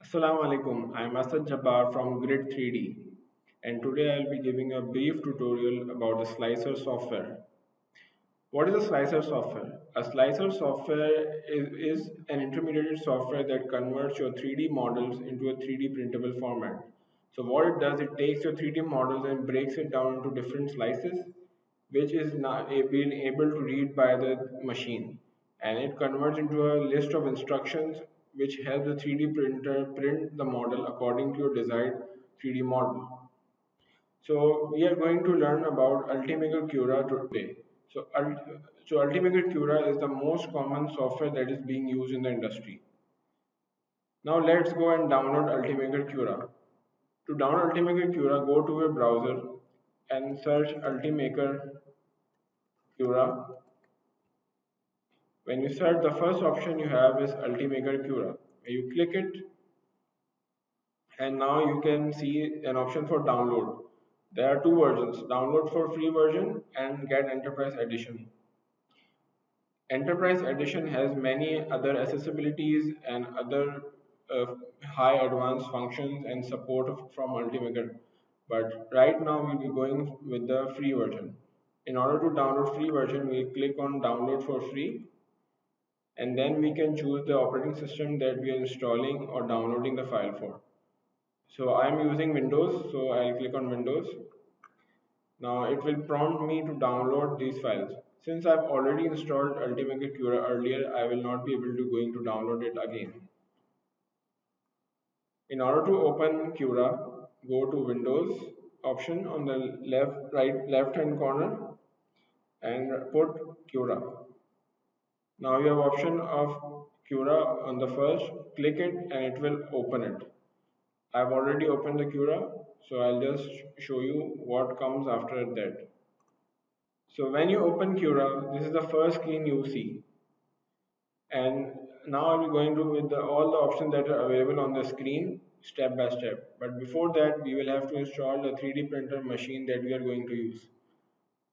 Assalamu alaikum. I'm Asad Jabbar from Grid 3D, and today I'll be giving a brief tutorial about the Slicer software. What is a Slicer software? A Slicer software is an intermediate software that converts your 3D models into a 3D printable format. So what it does, it takes your 3D models and breaks it down into different slices, which is not being able to read by the machine. And it converts into a list of instructions which help the 3D printer print the model according to your desired 3D model. So we are going to learn about Ultimaker Cura today. So, Ultimaker Cura is the most common software that is being used in the industry. Now let's go and download Ultimaker Cura. To download Ultimaker Cura, go to your browser and search Ultimaker Cura. When you search, the first option you have is Ultimaker Cura. You click it, and now you can see an option for download. There are two versions: download for free version and get enterprise edition. Enterprise edition has many other accessibilities and other uh, high advanced functions and support from Ultimaker. But right now we'll be going with the free version. In order to download free version, we'll click on download for free, and then we can choose the operating system that we are installing or downloading the file for. So I'm using Windows, so I'll click on Windows. Now it will prompt me to download these files. Since I've already installed Ultimaker Cura earlier, I will not be able to going to download it again. In order to open Cura, go to Windows option on the left hand corner and put Cura. Now you have option of Cura on the first, click it and it will open it. I've already opened the Cura, so I'll just show you what comes after that. So when you open Cura, this is the first screen you see. And now I'll be going to with all the options that are available on the screen step by step. But before that, we will have to install the 3D printer machine that we are going to use.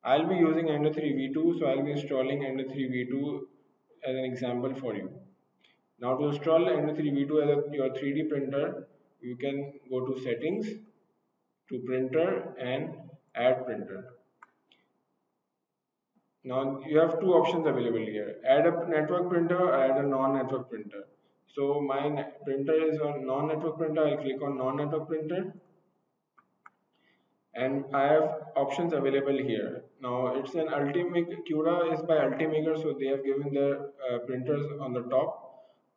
I'll be using Ender 3 V2, so I'll be installing Ender 3 V2 as an example for you. Now to install Ender 3 V2 as your 3D printer, you can go to settings, to printer and add printer. Now you have two options available here: add a network printer or add a non-network printer. So my printer is a non-network printer. I click on non-network printer, and I have options available here. Now it's an Ultimaker. Cura is by Ultimaker, so they have given their printers on the top.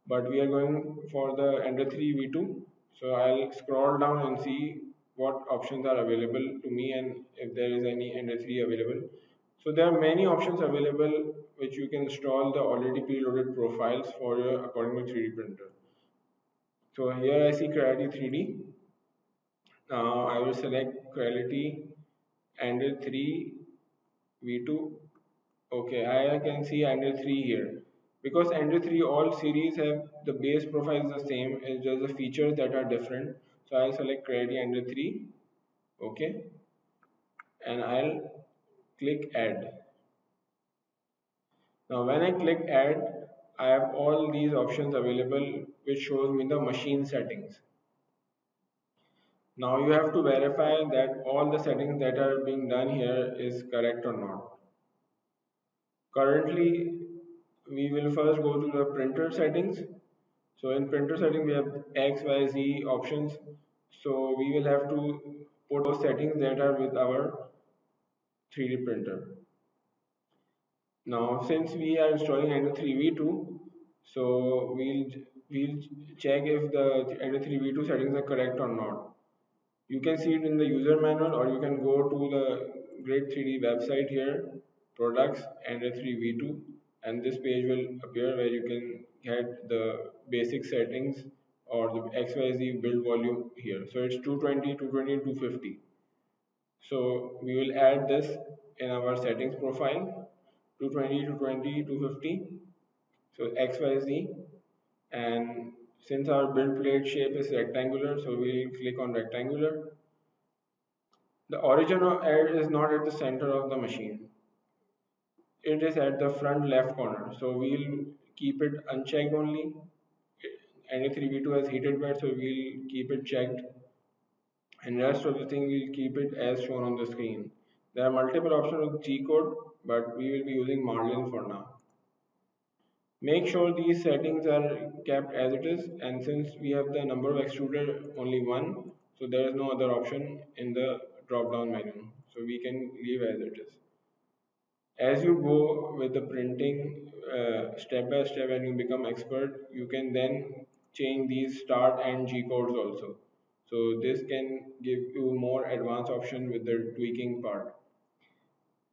But we are going for the Ender 3 V2. So I'll scroll down and see what options are available to me and if there is any Ender 3 available. So there are many options available which you can install the already preloaded profiles for your according to 3D printer. So here I see Creality 3D. Now I will select Creality Ender 3 V2. Okay, I can see Ender 3 here. Because Ender 3 all series have the base profile is the same, it's just the features that are different. So I'll select Creality Ender 3. Okay, and I'll click add. Now when I click add, I have all these options available which shows me the machine settings. Now you have to verify that all the settings that are being done here is correct or not. Currently, we will first go to the printer settings. So in printer setting we have X, Y, Z options. So we will have to put those settings that are with our 3D printer. Now, since we are installing Ender 3 V2, so we'll check if the Ender 3 V2 settings are correct or not. You can see it in the user manual, or you can go to the Grid 3D website here, products Ender 3 V2, and this page will appear where you can get the basic settings or the XYZ build volume here. So it's 220, 220, 250. So we will add this in our settings profile, 220, 220, 250. So XYZ, and since our build plate shape is rectangular, so we'll click on rectangular. The origin of air is not at the center of the machine. It is at the front left corner. So we'll keep it unchecked only. NA3V2 has heated bed, so we'll keep it checked, and rest of the thing we'll keep it as shown on the screen. There are multiple options with G code, but we will be using Marlin for now. Make sure these settings are kept as it is, and since we have the number of extruder only one, so there is no other option in the drop down menu, so we can leave as it is. As you go with the printing step by step and you become expert, you can then change these start and G codes also. So this can give you more advanced option with the tweaking part.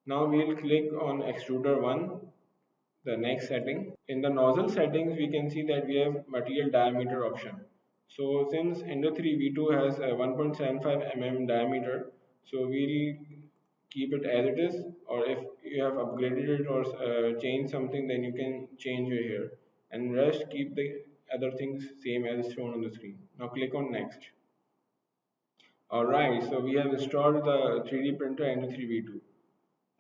Now we'll click on extruder 1, the next setting. In the nozzle settings, we can see that we have material diameter option. So since Ender 3 V2 has a 1.75 mm diameter, so we'll keep it as it is, or if you have upgraded it or changed something, then you can change it here, and rest keep the other things same as shown on the screen. Now click on next. Alright, so we have installed the 3D printer Ender 3 V2.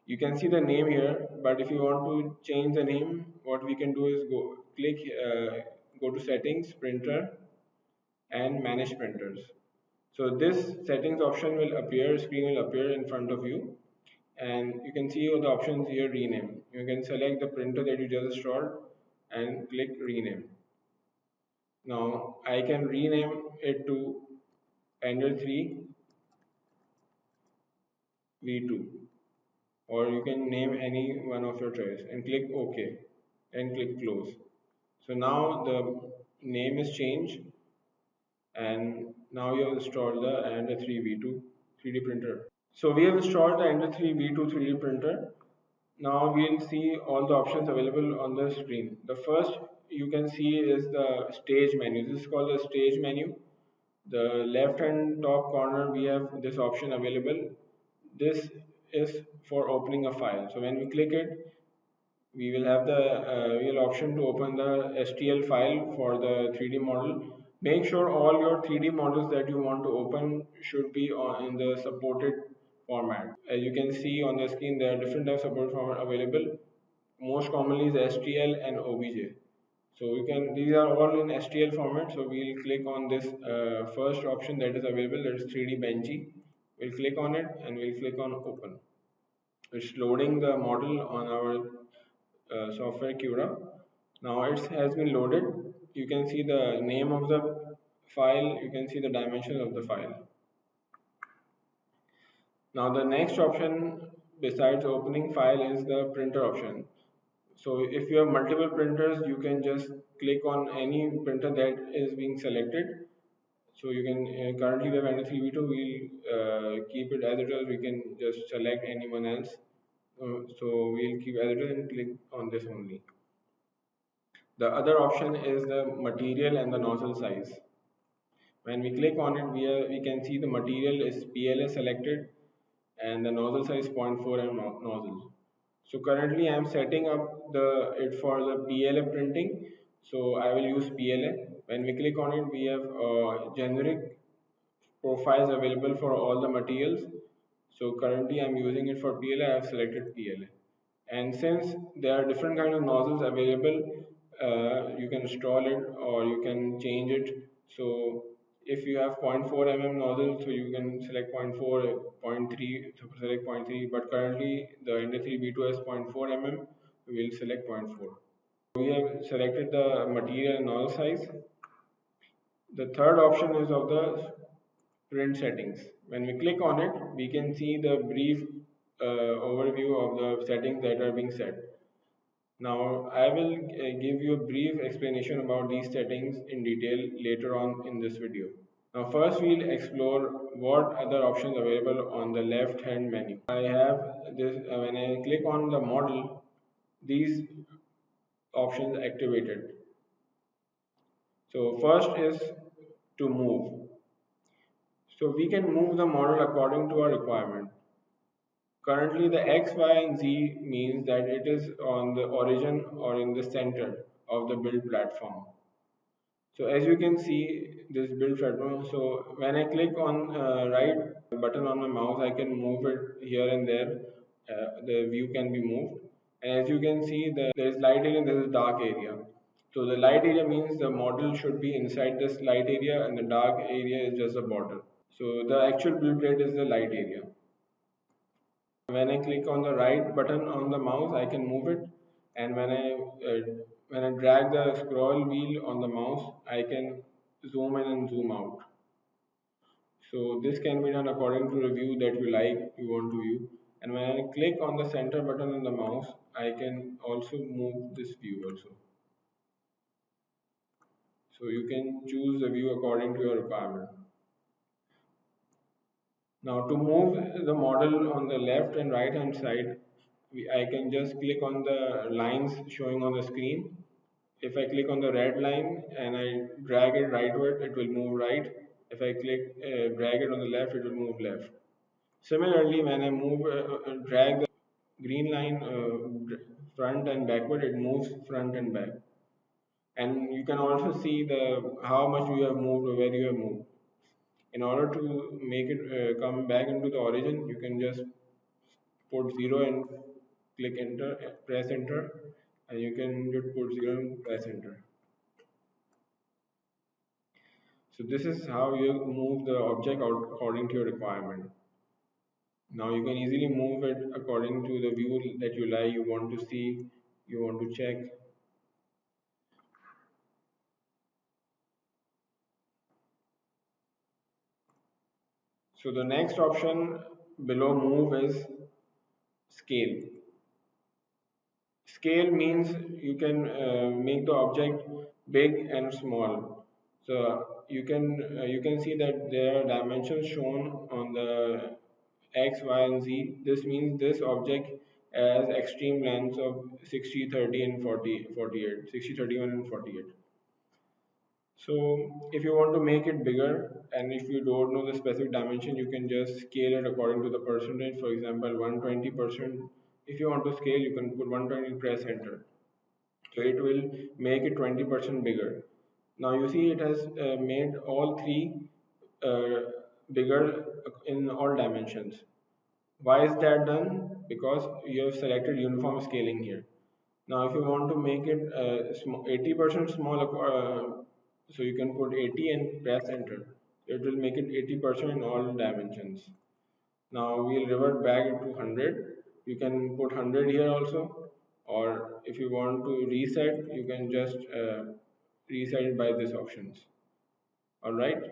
You can see the name here, but if you want to change the name, what we can do is go to settings, printer, and manage printers. So this settings option will appear, screen will appear in front of you, and you can see all the options here. Rename, you can select the printer that you just installed and click rename. Now I can rename it to Ender 3 V2, or you can name any one of your choice and click OK and click close. So now the name is changed, and now you have installed the Ender 3 V2 3D printer. So we have installed the Ender 3 V2 3D printer. Now we'll see all the options available on the screen. The first you can see is the stage menu. This is called the stage menu. The left hand top corner we have this option available. This is for opening a file. So when we click it, we will have the real option to open the STL file for the 3D model. Make sure all your 3D models that you want to open should be in the supported format. As you can see on the screen, there are different types of support format available. Most commonly is STL and OBJ. So these are all in STL format. So we'll click on this first option that is available, that is 3D Benchy. We'll click on it and we'll click on open. It's loading the model on our software Cura. Now it has been loaded. You can see the name of the file, you can see the dimensions of the file. Now the next option besides opening file is the printer option. So if you have multiple printers, you can just click on any printer that is being selected. So you can currently we have Ender 3 V2, we'll keep it as it is. We can just select anyone else. So we'll keep as it is and click on this only. The other option is the material and the nozzle size. When we click on it, we can see the material is PLA selected and the nozzle size 0.4 mm nozzle. So currently I am setting up it for the PLA printing. So I will use PLA. When we click on it, we have generic profiles available for all the materials. So currently I'm using it for PLA. I have selected PLA. And since there are different kind of nozzles available, you can install it or you can change it. So if you have 0.4 mm nozzle, so you can select 0.4, 0.3, so select 0.3, but currently the Ender 3 V2 has 0.4 mm, we will select 0.4. We have selected the material and nozzle size. The third option is of the print settings. When we click on it, we can see the brief overview of the settings that are being set. Now, I will give you a brief explanation about these settings in detail later on in this video. Now, first we'll explore what other options available on the left hand menu. I have this, when I click on the model, these options activated. So first is to move. So we can move the model according to our requirement. Currently the X, Y and Z means that it is on the origin or in the center of the build platform. So as you can see this build platform, so when I click on right button on my mouse, I can move it here and there. The view can be moved. And as you can see, there is light area, there is dark area. So the light area means the model should be inside this light area and the dark area is just the border. So the actual build rate is the light area. When I click on the right button on the mouse, I can move it, and when I drag the scroll wheel on the mouse, I can zoom in and zoom out. So this can be done according to the view that you want to view. And when I click on the center button on the mouse, I can also move this view also. So you can choose the view according to your requirement. Now to move the model on the left and right hand side, I can just click on the lines showing on the screen. If I click on the red line and I drag it rightward, it will move right. If I drag it on the left, it will move left. Similarly, when I drag the green line front and backward, it moves front and back. And you can also see the how much you have moved or where you have moved. In order to make it come back into the origin, you can just put 0 and click enter, press enter, and you can just put 0 and press enter. So this is how you move the object out according to your requirement. Now you can easily move it according to the view that you like, you want to see, you want to check. So the next option below move is scale. Scale means you can make the object big and small. So you can see that there are dimensions shown on the x, y, and z. This means this object has extreme lengths of 60, 30, and 40, 48, 60, 31, and 48. So if you want to make it bigger and if you don't know the specific dimension, you can just scale it according to the percentage. For example, 120%. If you want to scale, you can put 120, press enter. So it will make it 20% bigger. Now you see it has made all three uh, bigger in all dimensions. Why is that done? Because you have selected uniform scaling here. Now, if you want to make it 80% small, so you can put 80 and press enter. It will make it 80% in all dimensions. Now, we'll revert back to 100. You can put 100 here also, or if you want to reset, you can just reset it by these options. All right.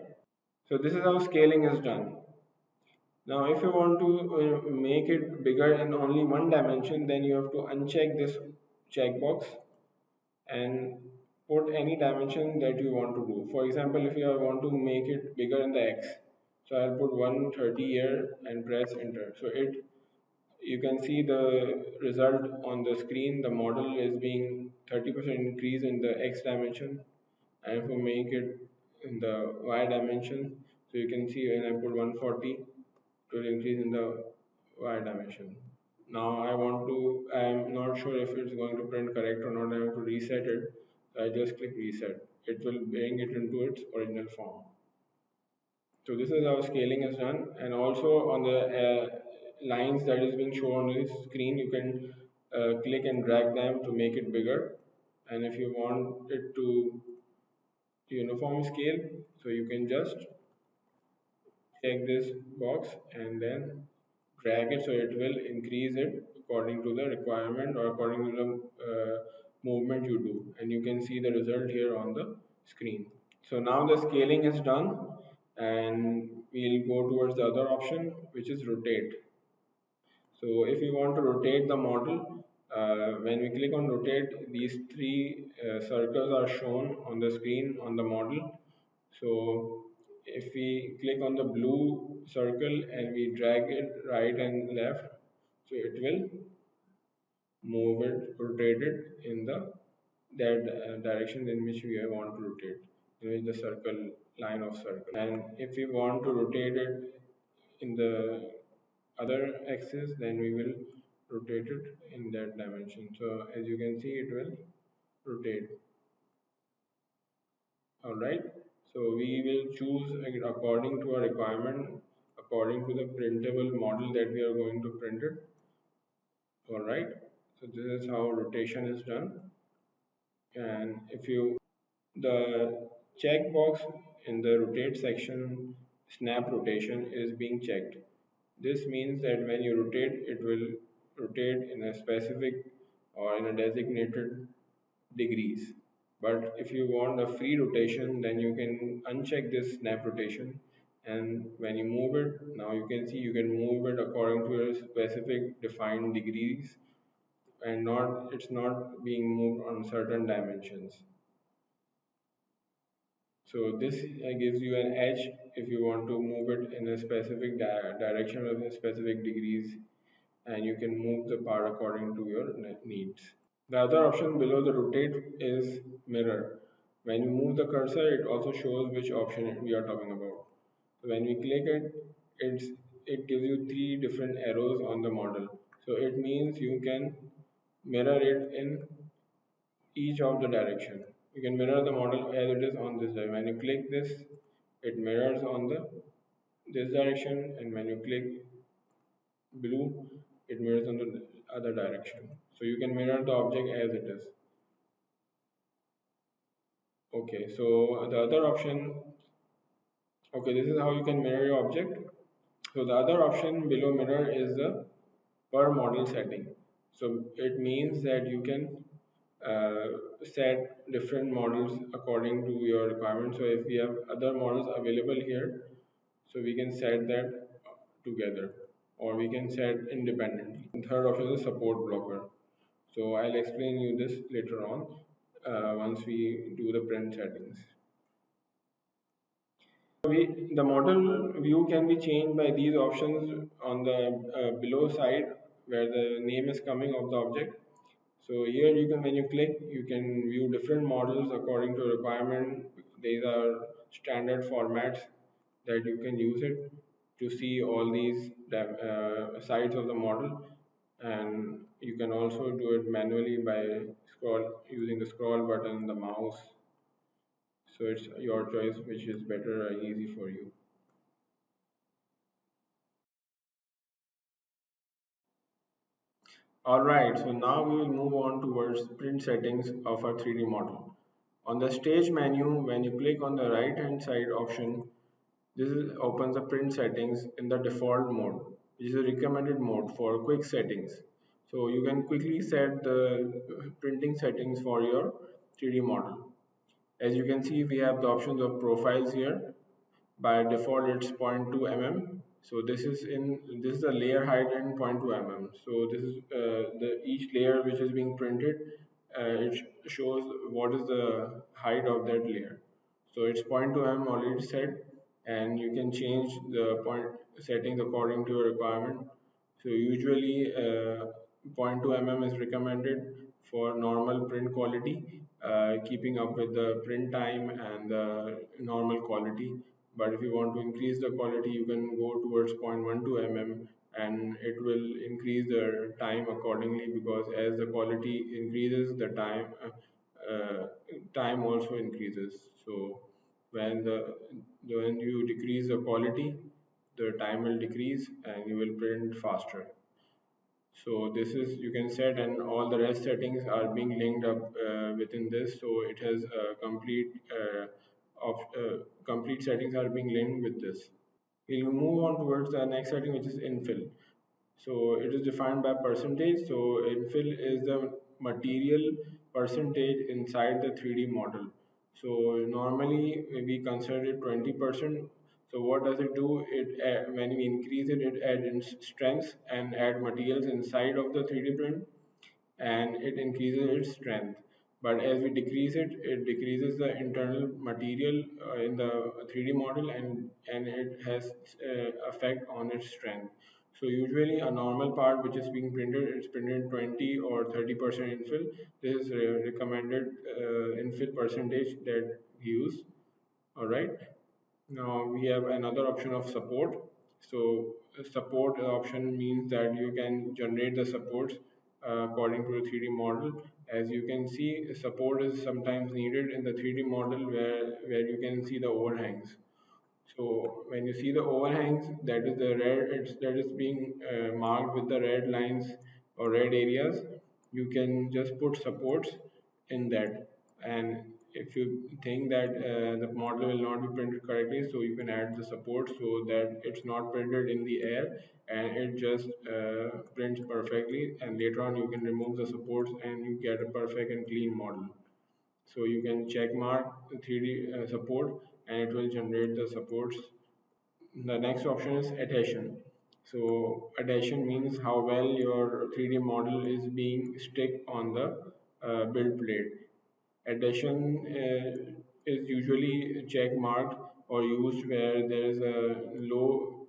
So this is how scaling is done. Now, if you want to make it bigger in only one dimension, then you have to uncheck this checkbox and put any dimension that you want to do. For example, if you want to make it bigger in the x, so I'll put 130 here and press enter. So you can see the result on the screen. The model is being 30% increase in the x dimension, and if we make it in the y dimension, so you can see when I put 140, it will increase in the y dimension. Now I'm not sure if it's going to print correct or not. I have to reset it. I just click reset. It will bring it into its original form. So this is how scaling is done. And also on the lines that is being shown on the screen, you can click and drag them to make it bigger. And if you want it to uniform scale, so you can just check this box and then drag it so it will increase it according to the requirement or according to the movement you do, and you can see the result here on the screen. So now the scaling is done, and we'll go towards the other option, which is rotate. So if we want to rotate the model, when we click on rotate, these three circles are shown on the screen on the model. So if we click on the blue circle and we drag it right and left, so it will move it, rotate it in that direction in which we want to rotate, in which the circle line of circle. And if we want to rotate it in the other axis, then we will rotate it in that dimension. So as you can see, it will rotate. All right. So we will choose according to our requirement, according to the printable model that we are going to print it. All right. So this is how rotation is done. And if you the checkbox in the rotate section, snap rotation is being checked. This means that when you rotate, it will rotate in a specific or in a designated degrees. But if you want a free rotation, then you can uncheck this snap rotation. And when you move it, now you can see you can move it according to a specific defined degrees, and not it's not being moved on certain dimensions. So this gives you an edge if you want to move it in a specific direction of a specific degrees, and you can move the part according to your needs. The other option below the rotate is mirror. When you move the cursor, it also shows which option we are talking about. So when we click it, it gives you three different arrows on the model. So it means you can mirror it in each of the direction. You can mirror the model as it is on this side. When you click this, it mirrors on the this direction, and when you click blue, it mirrors on the other direction. So you can mirror the object as it is. Okay, so the other option, okay, this is how you can mirror your object. So the other option below mirror is the per model setting. So it means that you can set different models according to your requirements. So if we have other models available here, so we can set that together, or we can set independently. And third option is support blocker. So I'll explain you this later on once we do the print settings. The model view can be changed by these options on the below side where the name is coming of the object. So here you can, when you click, you can view different models according to requirement. These are standard formats that you can use it to see all these sides of the model, and you can also do it manually by scroll using the scroll button, the mouse. So it's your choice which is better and easy for you. Alright, so now we will move on towards print settings of our 3D model. On the stage menu, when you click on the right hand side option, opens the print settings in the default mode, which is a recommended mode for quick settings. So you can quickly set the printing settings for your 3D model. As you can see, we have the options of profiles here. By default, it's 0.2 mm. So this is a layer height and 0.2 mm. So this is the each layer which is being printed. It shows what is the height of that layer. So it's 0.2 mm already set, and you can change the point settings according to your requirement. So usually 0.2 mm is recommended for normal print quality, keeping up with the print time and the normal quality. But if you want to increase the quality, you can go towards 0.12 mm, and it will increase the time accordingly, because as the quality increases, the time also increases. So when when you decrease the quality, the time will decrease and you will print faster. So this is you can set, and all the rest settings are being linked up within this. So it has of complete settings are being linked with this. We'll move on towards the next setting, which is infill. So it is defined by percentage. So infill is the material percentage inside the 3D model. So normally we consider it 20%. So what does it do? When we increase it, it adds strength and add materials inside of the 3D print, and it increases its strength. But as we decrease it, it decreases the internal material in the 3D model, and it has effect on its strength. So usually a normal part which is being printed, it's printed 20 or 30% infill. This is recommended infill percentage that we use. All right. Now we have another option of support. So support option means that you can generate the supports according to the 3D model. As you can see, support is sometimes needed in the 3D model where you can see the overhangs. So when you see the overhangs, that is the red, that is being marked with the red lines or red areas. You can just put supports in that. And if you think that the model will not be printed correctly, so you can add the support so that it's not printed in the air and it just prints perfectly, and later on you can remove the supports and you get a perfect and clean model. So you can check mark 3D support and it will generate the supports. The next option is adhesion. So adhesion means how well your 3D model is being stick on the build plate. Adhesion is usually check marked or used where there is a low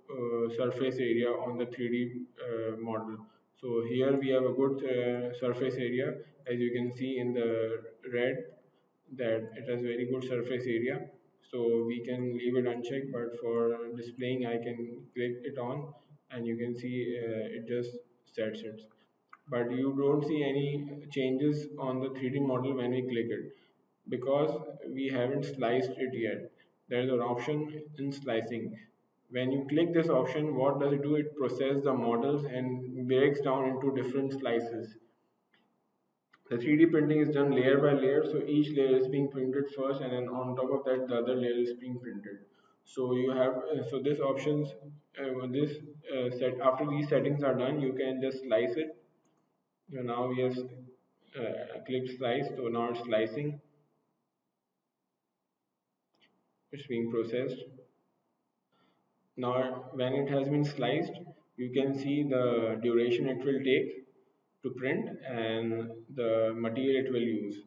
surface area on the 3D model. So here we have a good surface area, as you can see in the red, that it has very good surface area. So we can leave it unchecked, but for displaying I can click it on and you can see it just sets it. But you don't see any changes on the 3D model when we click it because we haven't sliced it yet. There is an option in slicing. When you click this option, what does it do? It processes the models and breaks down into different slices. The 3D printing is done layer by layer, so each layer is being printed first, and then on top of that, the other layer is being printed. So you have so this options this set after these settings are done, you can just slice it. So now we have clicked slice, so now it's slicing. It's being processed. Now, when it has been sliced, you can see the duration it will take to print and the material it will use.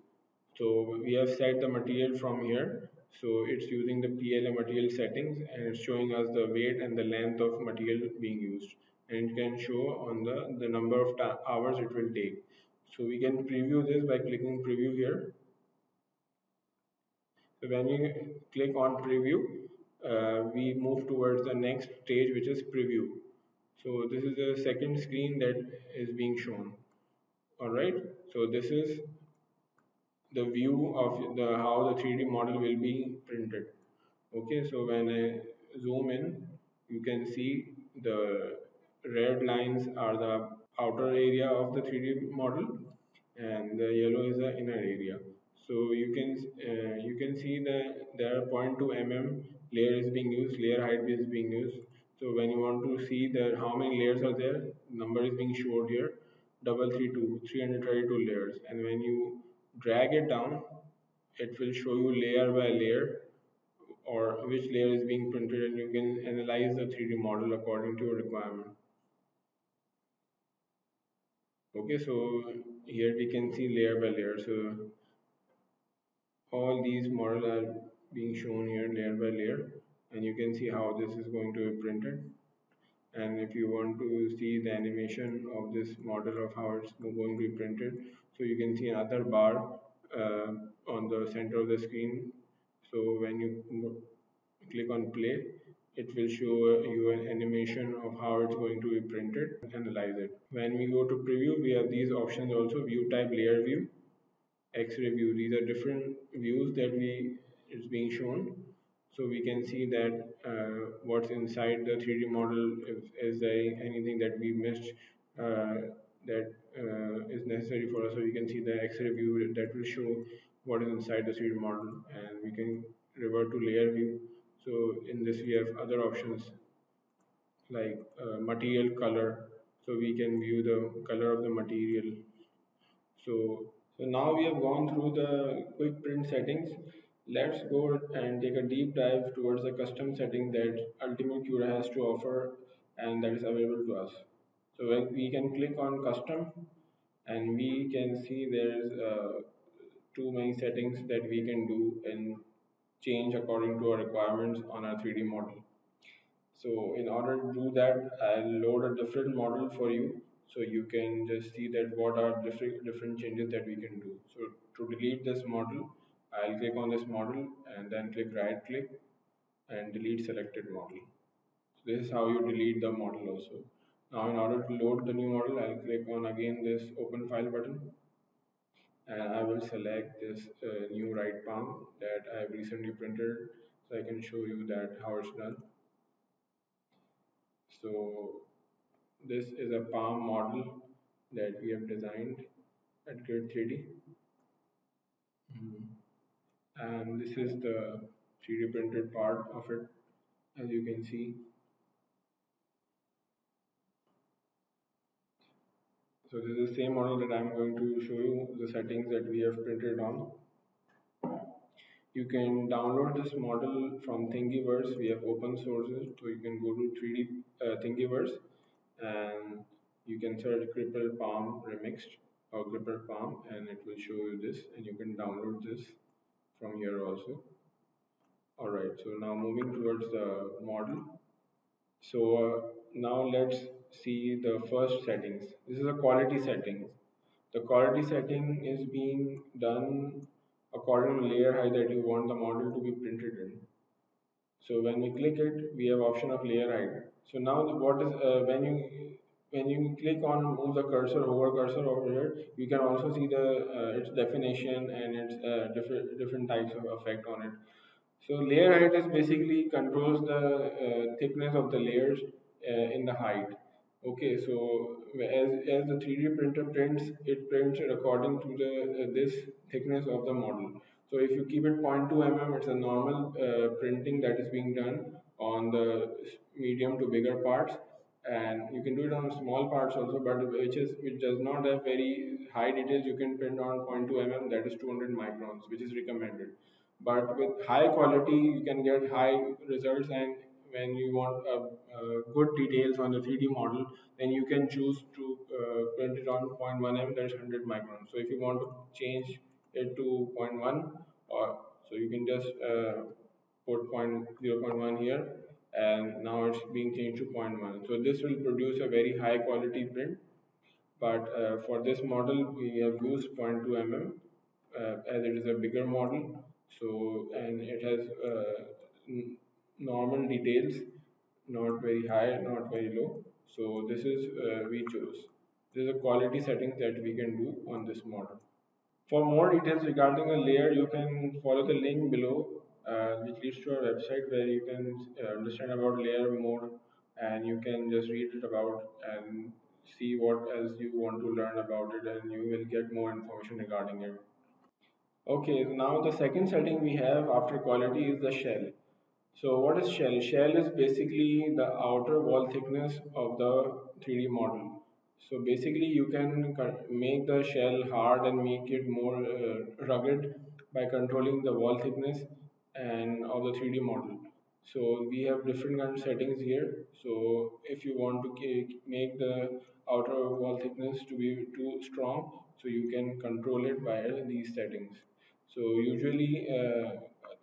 So we have set the material from here. So it's using the PLA material settings and it's showing us the weight and the length of material being used. And it can show on the number of hours it will take. So we can preview this by clicking preview here. So when we click on preview, we move towards the next stage, which is preview. So this is the second screen that is being shown. All right. So this is the view of the how the 3D model will be printed. Okay. So when I zoom in, you can see the red lines are the outer area of the 3D model, and the yellow is the inner area. So you can see that there are 0.2 mm layer is being used, layer height is being used. So when you want to see that how many layers are there, number is being showed here, 332, 332 layers. And when you drag it down, it will show you layer by layer or which layer is being printed, and you can analyze the 3D model according to your requirement. Okay, so here we can see layer by layer. So all these models are being shown here layer by layer, and you can see how this is going to be printed. And if you want to see the animation of this model of how it's going to be printed, so you can see another bar uh, on the center of the screen. So when you click on play, it will show you an animation of how it's going to be printed. Analyze it. When we go to preview, we have these options also: view type, layer view, X-ray view. These are different views that we is being shown. So we can see that what's inside the 3D model. If is there anything that we missed that is necessary for us. So we can see the X-ray view that will show what is inside the 3D model, and we can revert to layer view. So in this we have other options like material color. So we can view the color of the material. So now we have gone through the quick print settings. Let's go and take a deep dive towards the custom setting that Ultimate Cura has to offer and that is available to us. So we can click on custom and we can see there's too many settings that we can do and change according to our requirements on our 3D model. So in order to do that, I'll load a different model for you so you can just see that what are different changes that we can do. So to delete this model, I'll click on this model and then click right click and delete selected model. So this is how you delete the model also. Now in order to load the new model, I'll click on again this open file button and I will select this new right palm that I've recently printed so I can show you that how it's done. So this is a palm model that we have designed at Grid 3D. Mhm. and this is the 3D printed part of it. As you can see, so this is the same model that I'm going to show you the settings that we have printed on. You can download this model from Thingiverse. We have open sources, so you can go to 3D Thingiverse and you can search Cripple Palm Remixed or Cripple Palm, and it will show you this, and you can download this from here also. All right, so now moving towards the model. So now let's see the first settings. This is a quality settings. The quality setting is being done according to layer height that you want the model to be printed in. So when we click it, we have option of layer height. So now what is when you click on move the cursor, hover cursor over here, you can also see the its definition and its different types of effect on it. So layer height is basically controls the thickness of the layers in the height. Okay, so as the 3D printer prints, it prints it according to the this thickness of the model. So if you keep it 0.2 mm, it's a normal printing that is being done on the medium to bigger parts, and you can do it on small parts also, but which does not have very high details. You can print on 0.2 mm, that is 200 microns, which is recommended. But with high quality, you can get high results, and when you want good details on the 3D model, then you can choose to print it on 0.1 mm, that's 100 microns. So if you want to change it to zero point 0.1, or so you can just put 0 0.1 here, and now it's being changed to zero point 0.1. So this will produce a very high quality print, but for this model we have used zero point 0.2 mm as it is a bigger model. So, and it has normal details, not very high, not very low. So this is we chose. This is a quality settings that we can do on this model. For more details regarding a layer, you can follow the link below, which leads to our website where you can understand about layer more, and you can just read it about and see what else you want to learn about it, and you will get more information regarding it. Okay, now the second setting we have after quality is the shell. So what is shell? Shell is basically the outer wall thickness of the 3D model. So basically you can make the shell hard and make it more rugged by controlling the wall thickness and of the 3D model. So we have different kind of settings here. So if you want to make the outer wall thickness to be too strong, so you can control it via these settings. So usually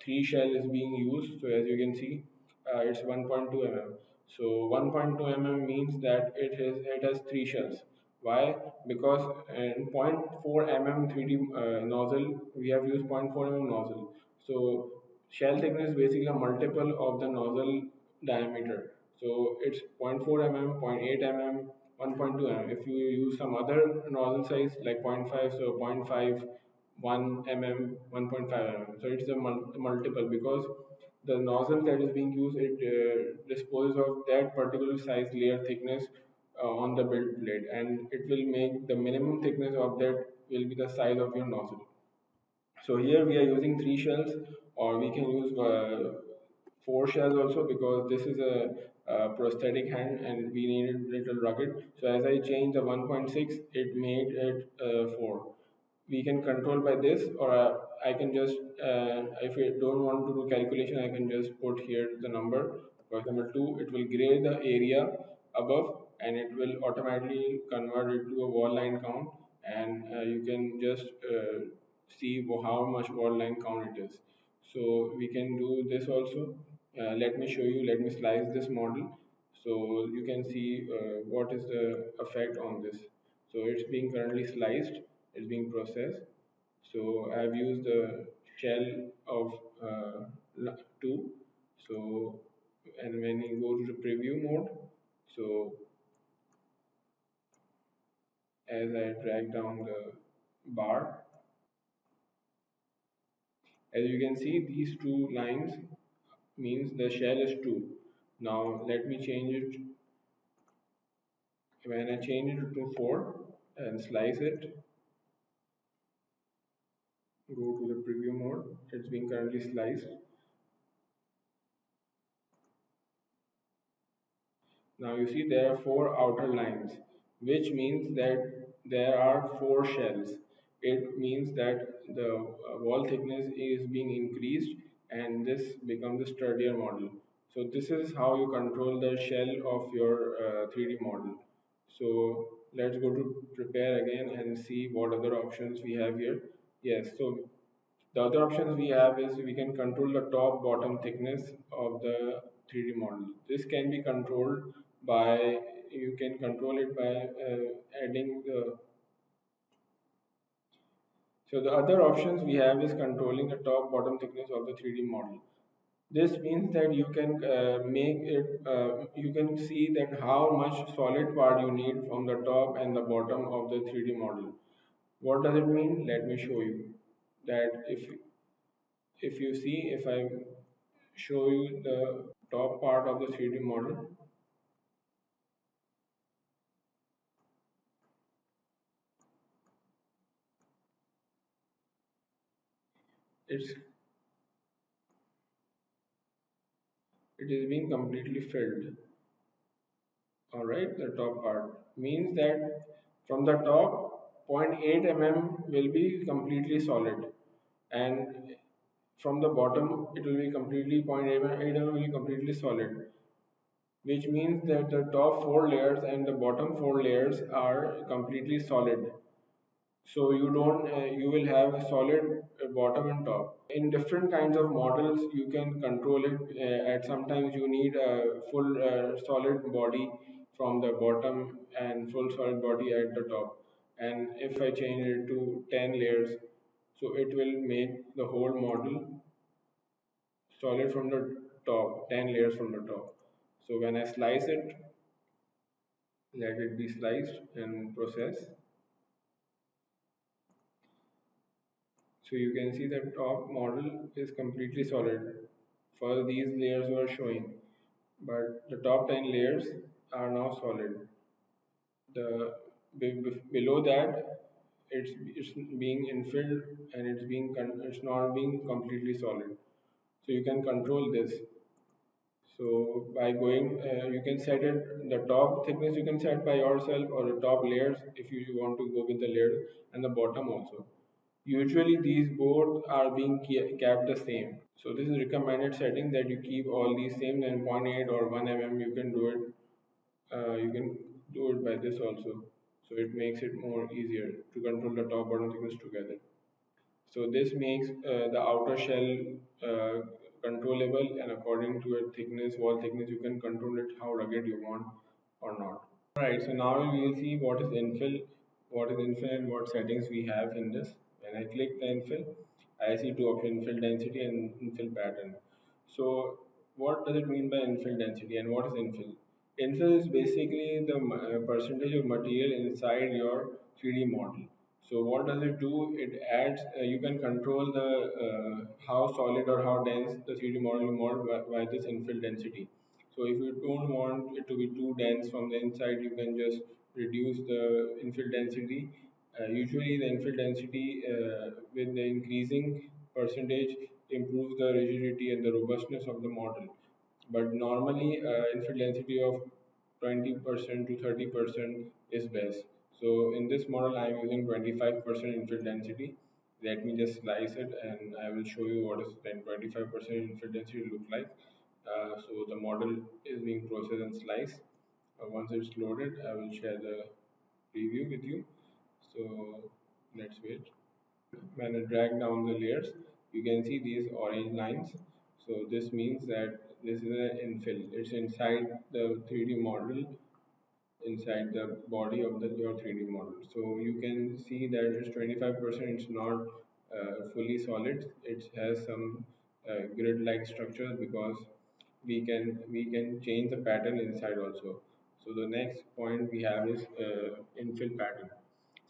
3 shell is being used. So as you can see, it's 1.2 mm. So 1.2 mm means that it has 3 shells. Why? Because in zero point 0.4 mm 3D nozzle, we have used 0.4 mm nozzle. So shell thickness is basically a multiple of the nozzle diameter. So it's 0.4 mm, zero point 0.8 mm, 1.2 mm. If you use some other nozzle size like zero point 0.5, so zero point 0.5, 1 mm, 1.5 mm. So it's a multiple because the nozzle that is being used, it disposes of that particular size layer thickness on the build plate, and it will make the minimum thickness of that will be the size of your nozzle. So here we are using 3 shells, or we can use 4 shells also, because this is a prosthetic hand and we need it little rugged. So as I change the 1.6, it made it 4. We can control by this, or I can just if I don't want to do calculation, I can just put here the number, for example 2. It will grade the area above, and it will automatically convert it to a wall line count, and you can just see how much wall line count it is. So we can do this also. Let me show you, let me slice this model so you can see what is the effect on this. So it's being currently sliced, it's being processed. So I've used the shell of 2. So, and when you go to the preview mode, so as I drag down the bar, as you can see, these two lines means the shell is 2. Now let me change it. When I change it to 4 and slice it, go to the preview mode, it's being currently sliced. Now you see there are four outer lines, which means that there are four shells. It means that the wall thickness is being increased and this becomes a sturdier model. So this is how you control the shell of your 3D model. So let's go to prepare again and see what other options we have here. Yes, so the other options we have is we can control the top bottom thickness of the 3D model. This can be controlled by, you can control it by adding the, so the other options we have is controlling the top bottom thickness of the 3D model. This means that you can make it, you can see that how much solid part you need from the top and the bottom of the 3D model. What does it mean? Let me show you that if you see, if I show you the top part of the 3D model, it's it is being completely filled. All right, the top part means that from the top, 0.8 mm will be completely solid, and from the bottom it will be completely 0.8 mm will be completely solid, which means that the top four layers and the bottom four layers are completely solid. So you don't you will have a solid bottom and top. In different kinds of models you can control it. At sometimes you need a full solid body from the bottom and full solid body at the top, and if I change it to 10 layers, so it will make the whole model solid from the top, 10 layers from the top. So when I slice it, let it be sliced and processed. So you can see the top model is completely solid. For these layers were showing, but the top 10 layers are now solid. The below that, it's being infilled and it's not being completely solid. So you can control this. So by going, you can set it, the top thickness you can set by yourself, or the top layers if you want to go with the layers, and the bottom also. Usually these both are being kept the same. So this is recommended setting that you keep all these same, then 0.8 or 1 mm you can do it. You can do it by this also. So it makes it more easier to control the top bottom thickness together. So this makes the outer shell uh, controllable, and according to your thickness, wall thickness, you can control it how rugged you want or not. Right, so now we will see what is infill and what settings we have in this. When I click the infill, I see two options, infill density and infill pattern. So what does it mean by infill density and what is infill? Infill is basically the percentage of material inside your 3D model. So what does it do? It adds, you can control the how solid or how dense the 3D model you model by this infill density. So if you don't want it to be too dense from the inside, you can just reduce the infill density. Usually the infill density with the increasing percentage improves the rigidity and the robustness of the model. But normally infill density of 20% to 30% is best. So in this model I am using 25% infill density. Let me just slice it and I will show you what is then 25% infill density look like. So the model is being processed and sliced. Once it's loaded, I will share the preview with you. So let's wait. When I drag down the layers, you can see these orange lines. So this means that this is an infill. It's inside the 3D model, inside the body of your 3D model. So you can see that it's 25%. It's not fully solid. It has some grid-like structure because we can change the pattern inside also. So the next point we have is infill pattern.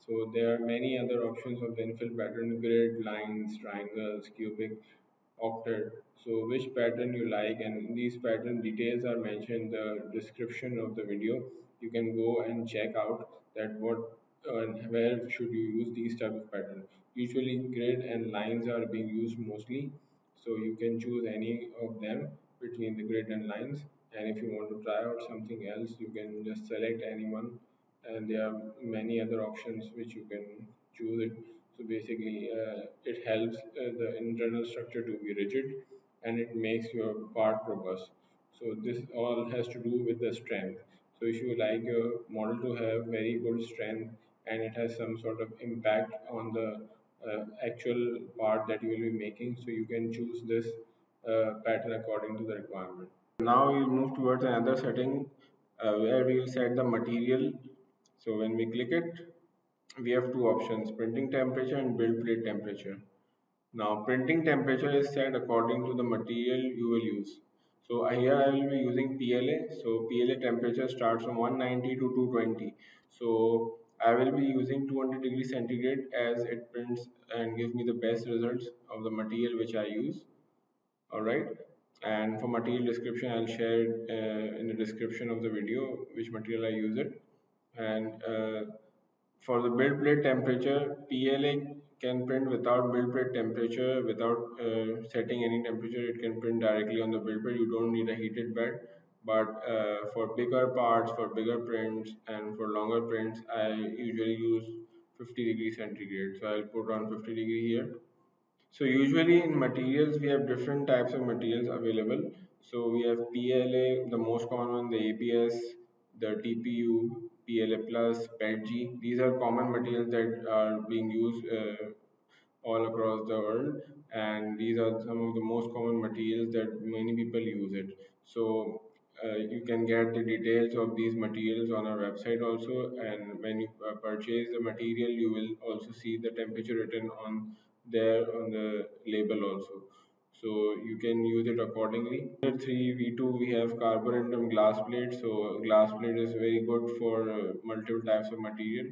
So there are many other options of the infill pattern: grid, lines, triangles, cubic, octet. So which pattern you like, and these pattern details are mentioned in the description of the video. You can go and check out that what where should you use these type of pattern. Usually grid and lines are being used mostly, So you can choose any of them between the grid and lines. And if you want to try out something else, you can just select anyone, and there are many other options which you can choose it. So basically, it helps the internal structure to be rigid, and it makes your part robust. So this all has to do with the strength. So if you like your model to have very good strength and it has some sort of impact on the actual part that you will be making, so you can choose this pattern according to the requirement. Now we'll move towards another setting where we will set the material. So when we click it, we have two options: printing temperature and build plate temperature. Now, printing temperature is set according to the material you will use. So here I will be using PLA. So PLA temperature starts from 190 to 220. So I will be using 200 degrees centigrade as it prints and gives me the best results of the material which I use. All right. And for material description, I'll share it in the description of the video which material I use it. And for the build plate temperature, PLA can print without build plate temperature, without setting any temperature. It can print directly on the build plate. You don't need a heated bed. But for bigger parts, for bigger prints, and for longer prints, I usually use 50 degrees centigrade. So I'll put on 50 degree here. So usually in materials, we have different types of materials available. So we have PLA, the most common one, the ABS, the TPU, PLA plus, PETG. These are common materials that are being used all across the world, and these are some of the most common materials that many people use it. So you can get the details of these materials on our website also, and when you purchase the material, you will also see the temperature written on there on the label also. So you can use it accordingly. Under 3v2 we have carborundum glass plate. So glass plate is very good for multiple types of material,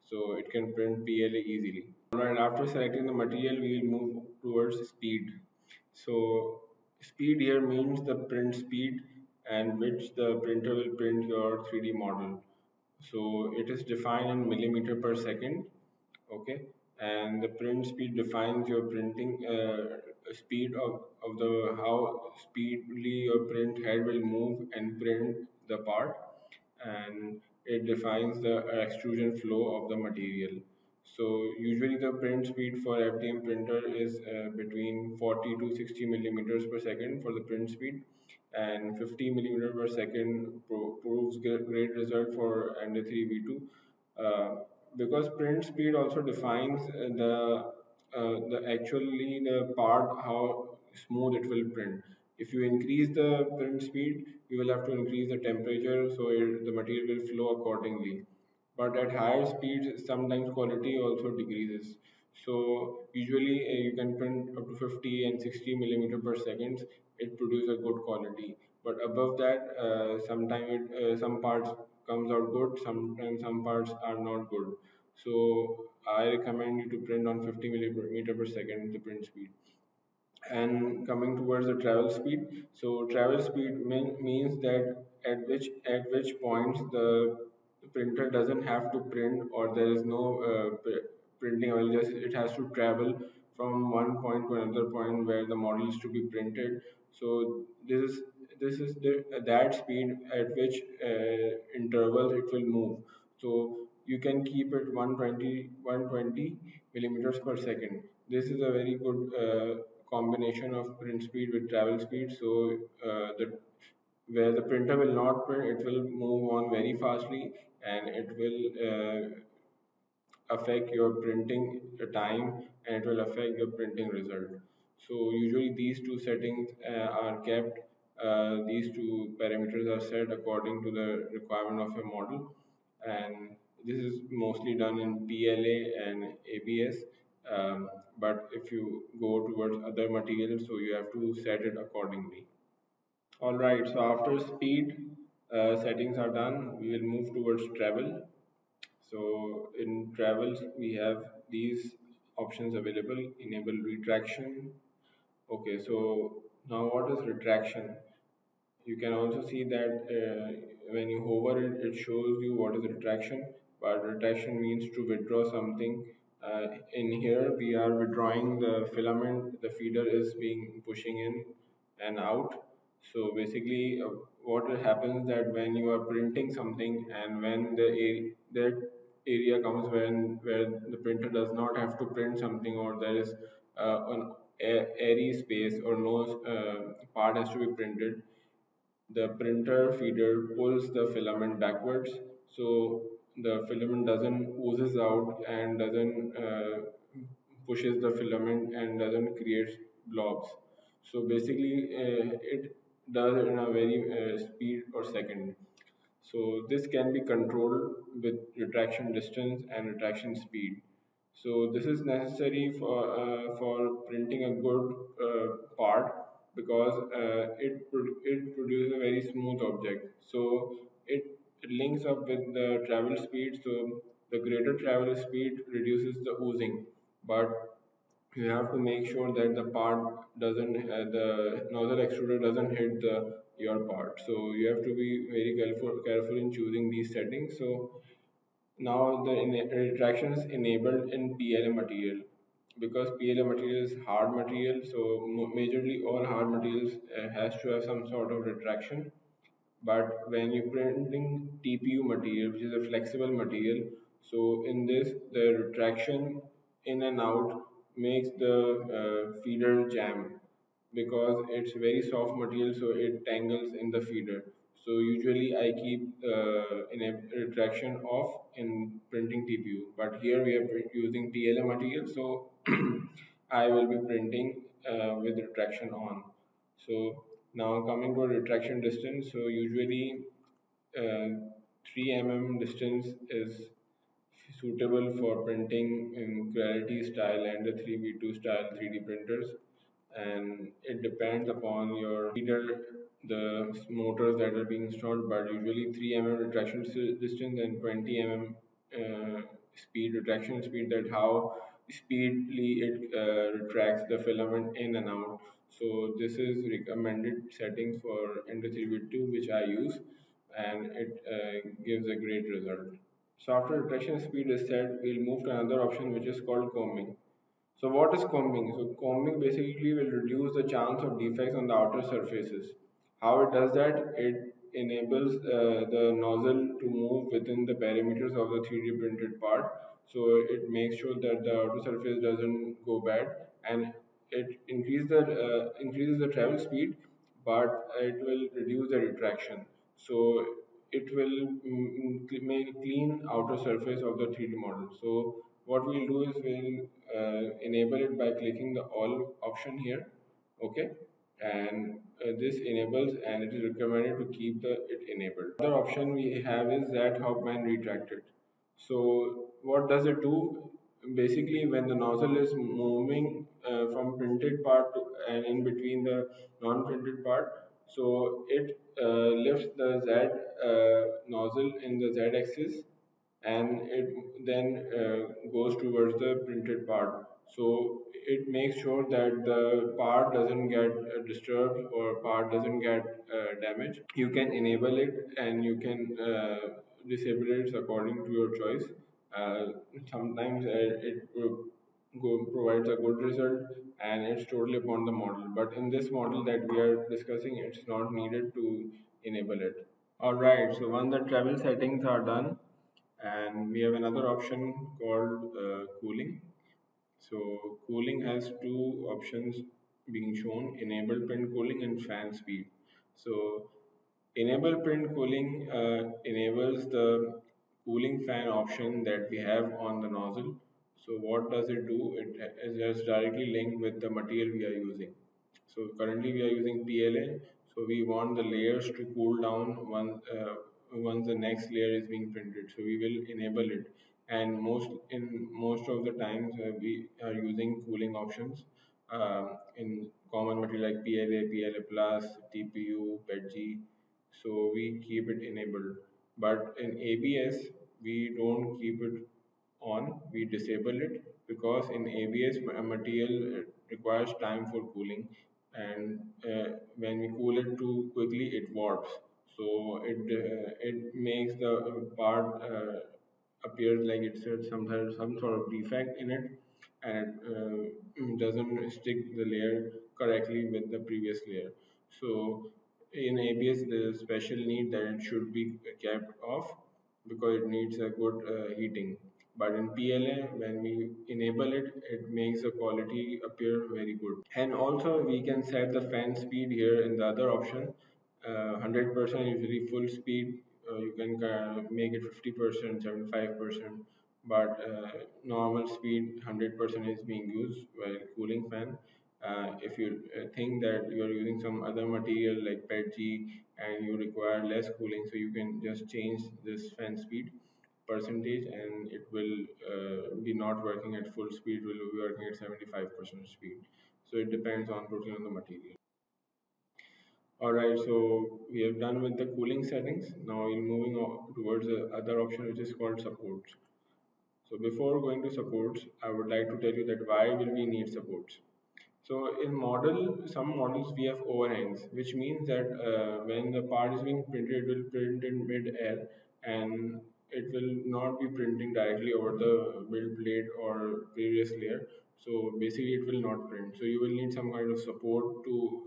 so it can print PLA easily. Alright, after selecting the material, we will move towards speed. So speed here means the print speed and which the printer will print your 3D model. So it is defined in millimeter per second. Okay, and the print speed defines your printing speed of the how speedily your print head will move and print the part, and it defines the extrusion flow of the material. So usually the print speed for FDM printer is between 40 to 60 millimeters per second for the print speed, and 50 millimeter per second proves great result for Ender 3v2, because print speed also defines the actually the part how smooth it will print. If you increase the print speed, you will have to increase the temperature, so the material will flow accordingly. But at higher speeds, sometimes quality also decreases. So usually you can print up to 50 and 60 millimeter per second. It produces a good quality. But above that, sometimes some parts comes out good. Sometimes some parts are not good. So I recommend you to print on 50 millimeter per second the print speed. And coming towards the travel speed, so travel speed means that at which points the printer doesn't have to print, or there is no printing, or just it has to travel from one point to another point where the model is to be printed. So this is that speed at which intervals it will move. So you can keep it 120 millimeters per second. This is a very good combination of print speed with travel speed. So the where the printer will not print, it will move on very fastly, and it will affect your printing time, and it will affect your printing result. So usually these two settings are kept. These two parameters are set according to the requirement of your model, and this is mostly done in PLA and ABS. But if you go towards other materials, so you have to set it accordingly. All right, so after speed settings are done, we will move towards travel. So in travels, we have these options available: enable retraction. Okay, so now what is retraction? You can also see that when you hover it, it shows you what is retraction. But retraction means to withdraw something In here, we are withdrawing the filament, the feeder is being pushing in and out. So basically, what happens that when you are printing something and when that area comes when where the printer does not have to print something, or there is an airy space or no part has to be printed, the printer feeder pulls the filament backwards, so the filament doesn't oozes out and doesn't pushes the filament and doesn't create blobs. So basically, it does in a very speed or second. So this can be controlled with retraction distance and retraction speed. So this is necessary for printing a good part, because it produces a very smooth object. So it links up with the travel speed. So the greater travel speed reduces the oozing, but you have to make sure that the part doesn't the nozzle extruder doesn't hit your part. So you have to be very careful in choosing these settings. So now the retraction is enabled in PLA material, because PLA material is hard material. So majorly all hard materials has to have some sort of retraction. But when you're printing TPU material, which is a flexible material, so in this, the retraction in and out makes the feeder jam, because it's very soft material, so it tangles in the feeder. So usually I keep in a retraction off in printing TPU, but here we are using PLA material, so I will be printing with retraction on. So now coming to retraction distance, so usually uh, 3 mm distance is suitable for printing in Clarity style and the 3v2 style 3D printers, and it depends upon your feeder, the motors that are being installed, but usually 3 mm retraction distance and 20 mm speed, retraction speed, that how speedily it retracts the filament in and out. So this is recommended settings for Ender 3v2, which I use, and it gives a great result. So after retraction speed is set, we'll move to another option, which is called combing. So what is combing? So combing basically will reduce the chance of defects on the outer surfaces. How it does that? It enables the nozzle to move within the parameters of the 3D printed part. So it makes sure that the outer surface doesn't go bad, and it increases the travel speed, but it will reduce the retraction. So it will make clean outer surface of the 3D model. So what we'll do is we'll enable it by clicking the all option here. Okay, and this enables, and it is recommended to keep it enabled. Other option we have is that Hopman retracted. So what does it do? Basically, when the nozzle is moving from printed part to, and in between the non-printed part, so it lifts the Z nozzle in the Z axis, and it then goes towards the printed part. So it makes sure that the part doesn't get disturbed or part doesn't get damaged. You can enable it and you can disable it according to your choice. Uh, Sometimes it provides a good result, and it's totally upon the model. But in this model that we are discussing, it's not needed to enable it. Alright, so once the travel settings are done, and we have another option called cooling. So cooling has two options being shown: enable print cooling and fan speed. So enable print cooling enables the cooling fan option that we have on the nozzle. So what does it do? It is just directly linked with the material we are using. So currently we are using PLA. So we want the layers to cool down once the next layer is being printed. So we will enable it. And most of the times we are using cooling options in common material like PLA, PLA plus, TPU, PETG. So we keep it enabled. But in ABS, we don't keep it on, we disable it, because in ABS a material requires time for cooling, and when we cool it too quickly, it warps. So it makes the part appears like it's some sort of defect in it, and doesn't stick the layer correctly with the previous layer. So in ABS, there's a special need that it should be kept off because it needs a good heating. But in PLA, when we enable it, it makes the quality appear very good. And also we can set the fan speed here in the other option. 100% usually full speed. You can make it 50%, 75%, but normal speed 100% is being used while cooling fan. If you think that you are using some other material like PETG and you require less cooling, so you can just change this fan speed percentage and it will be not working at full speed, will be working at 75% speed. So it depends on totally on the material. Alright, so we have done with the cooling settings. Now we're moving on towards the other option which is called supports. So before going to supports, I would like to tell you that why will we need supports. So in some models we have overhangs, which means that when the part is being printed, it will print in mid-air and it will not be printing directly over the build plate or previous layer. So basically it will not print. So you will need some kind of support to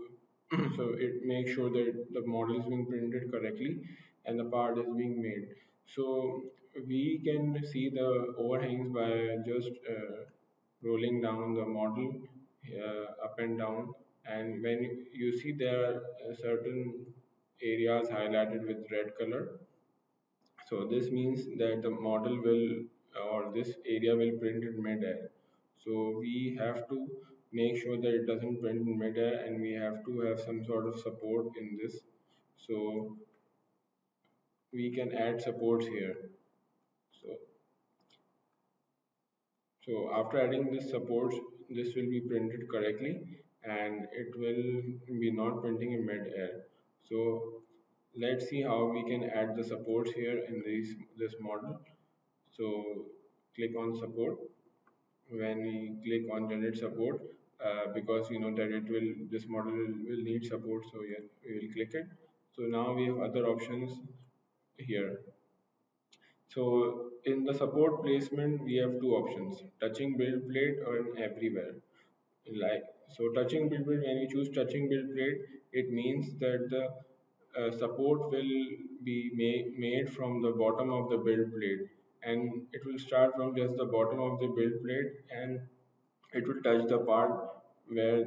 so it makes sure that the model is being printed correctly and the part is being made. So we can see the overhangs by just rolling down the model up and down, and when you see there are certain areas highlighted with red color, so this means that the model will or this area will print in mid-air. So we have to make sure that it doesn't print in mid-air, and we have to have some sort of support in this. So we can add supports here. So So after adding this supports, this will be printed correctly and it will be not printing in mid-air. So let's see how we can add the supports here in this model. So click on support. When we click on generate support, because we know that this model will need support, so yeah, we will click it. So now we have other options here. So in the support placement, we have two options: touching build plate or everywhere. Like touching build plate. When you choose touching build plate, it means that the support will be made from the bottom of the build plate, and it will start from just the bottom of the build plate, and it will touch the part where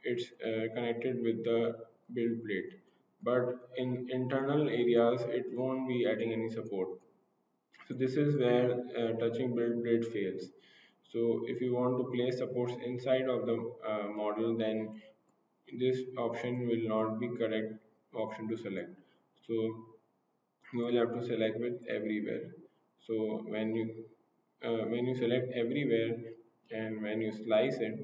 it's connected with the build plate. But in internal areas, it won't be adding any support. So this is where touching build plate fails. So if you want to place supports inside of the model, then this option will not be correct option to select. So you will have to select with everywhere. So when you select everywhere and when you slice it,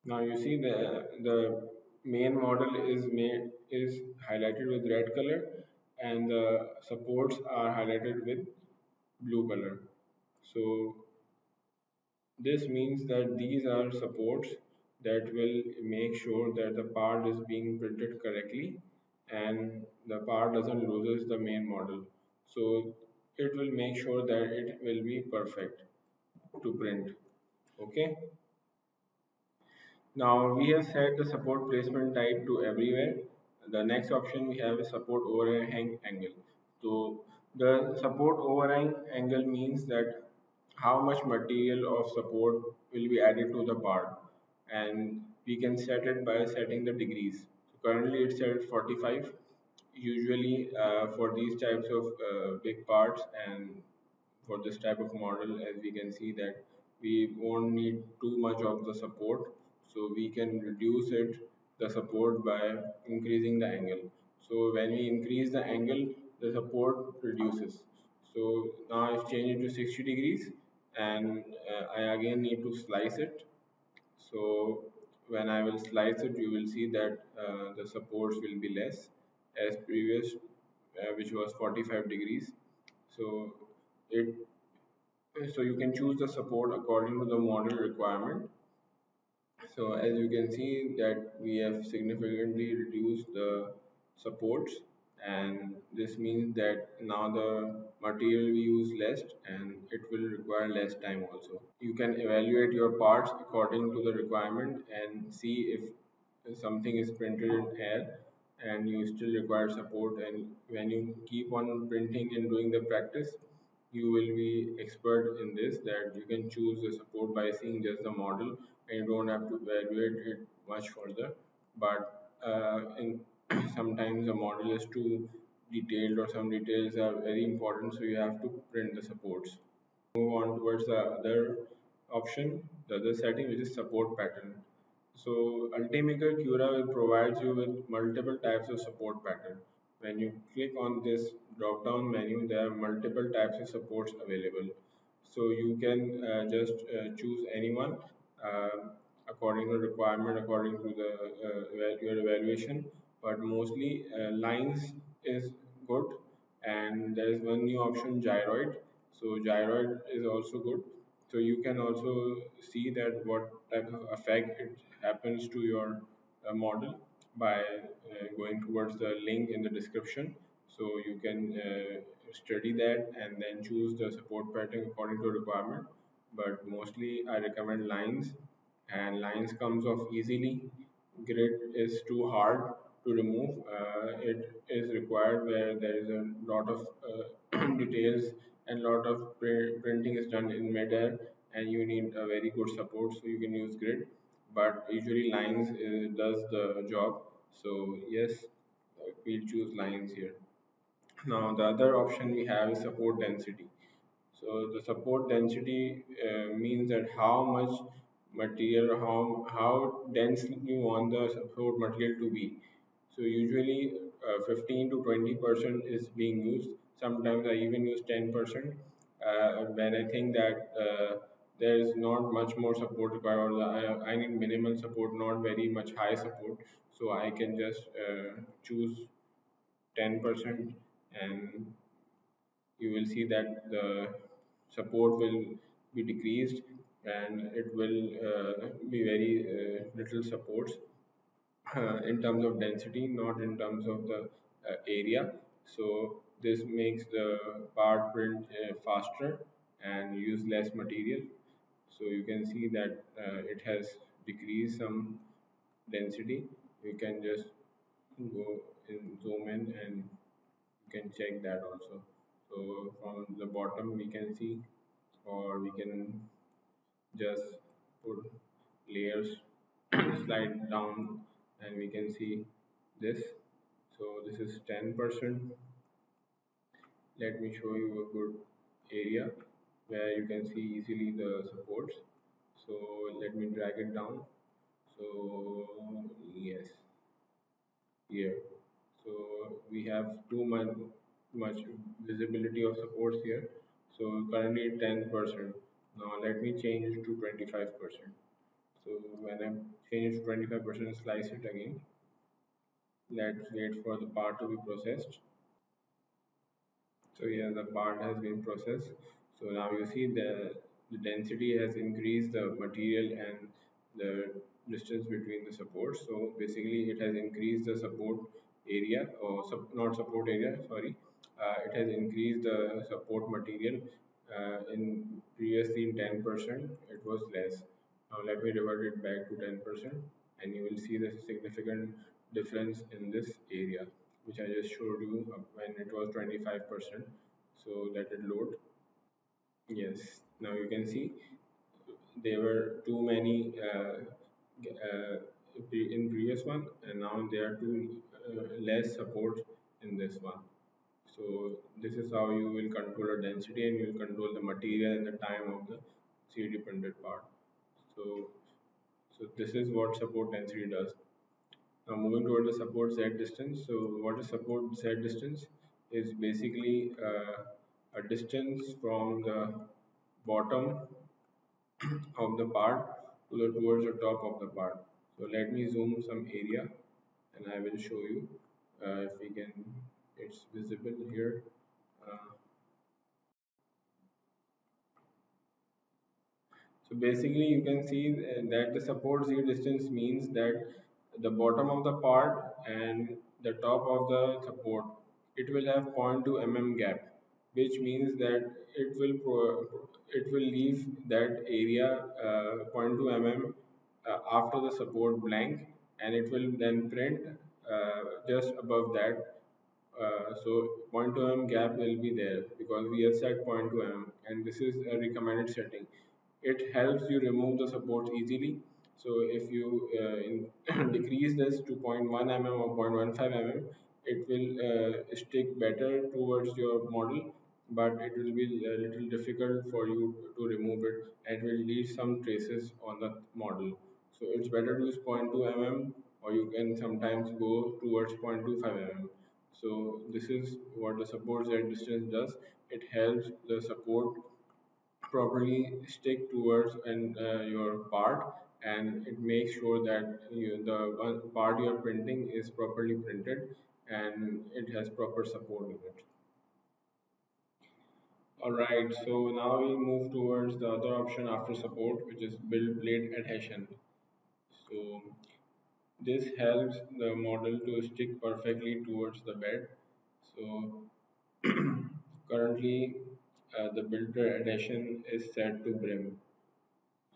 now you see the main model is highlighted with red color and the supports are highlighted with blue color. So this means that these are supports that will make sure that the part is being printed correctly and the part doesn't loses the main model. So it will make sure that it will be perfect to print. Okay. Now we have set the support placement type to everywhere. The next option we have is support overhang angle. So the support overhang angle means that how much material of support will be added to the part, and we can set it by setting the degrees. So currently it's set at 45. Usually for these types of big parts and for this type of model, as we can see that we won't need too much of the support, so we can reduce the support by increasing the angle. So when we increase the angle, the support reduces. So now I've changed it to 60 degrees, and I again need to slice it. So when I will slice it, you will see that the supports will be less as previous, which was 45 degrees. So it so you can choose the support according to the model requirement. So as you can see that we have significantly reduced the supports and this means that now the material we use less and it will require less time also. You can evaluate your parts according to the requirement and see if something is printed in air and you still require support, and when you keep on printing and doing the practice, you will be expert in this, that you can choose the support by seeing just the model and you don't have to evaluate it much further. But in sometimes the model is too detailed or some details are very important, so you have to print the supports. Move on towards the other option, the other setting, which is support pattern. So Ultimaker Cura will provide you with multiple types of support pattern. When you click on this drop down menu, there are multiple types of supports available. So you can just choose anyone uh, according to requirement, according to the your evaluation. But mostly lines is good, and there is one new option, gyroid. So gyroid is also good. So you can also see that what type of effect it happens to your model by going towards the link in the description. So you can study that and then choose the support pattern according to requirement. But mostly I recommend lines, and lines comes off easily. Grid is too hard to remove. It is required where there is a lot of details and lot of printing is done in mid-air, and you need a very good support, so you can use grid. But usually lines does the job. So yes, we'll choose lines here. Now the other option we have is support density. So the support density means that how much material, how dense you want the support material to be. So usually 15 to 20% is being used. Sometimes I even use 10% when I think that there is not much more support required, or I need minimal support, not very much high support. So I can just choose 10%, and you will see that the support will be decreased and it will be very little supports in terms of density, not in terms of the area. So this makes the part print faster and use less material. So you can see that it has decreased some density. You can just go in, zoom in, and you can check that also. So from the bottom we can see, or we can just put layers, slide down, and we can see this. So this is 10%. Let me show you a good area where you can see easily the supports. So let me drag it down. So yes, here. So we have too much visibility of supports here. So currently 10%. Now let me change it to 25%. So when I change to 25%, slice it again. Let's wait for the part to be processed. So yeah, the part has been processed. So now you see the density has increased the material and the distance between the supports. So basically it has increased the support area, or not support area, sorry. It has increased the support material. In previously in 10%, it was less. Now let me revert it back to 10%, and you will see the significant difference in this area, which I just showed you when it was 25%. So let it load. Yes, now you can see there were too many in previous one, and now there are too less support in this one. So this is how you will control the density, and you will control the material and the time of the 3D printed part. So this is what support density does. Now moving toward the support Z distance. So what is support Z distance? Is basically a distance from the bottom of the part to the towards the top of the part. So let me zoom some area and I will show you if we can. It's visible here. Uh, so basically, you can see that the support Z distance means that the bottom of the part and the top of the support. it will have zero point 0.2 mm gap, which means that it will leave that area 0.2 mm after the support blank, and it will then print just above that. So 0.2 mm gap will be there because we have set 0.2 mm, and this is a recommended setting. It helps you remove the supports easily. So if you decrease this to 0.1 mm or 0.15 mm, it will stick better towards your model, but it will be a little difficult for you to remove it, and it will leave some traces on the model. So it's better to use 0.2 mm, or you can sometimes go towards 0.25 mm. So this is what the support Z distance does. It helps the support properly stick towards your part, and it makes sure that the one part you are printing is properly printed and it has proper support in it. Alright, so now we move towards the other option after support, which is build plate adhesion. So this helps the model to stick perfectly towards the bed. So currently the builder adhesion is set to brim.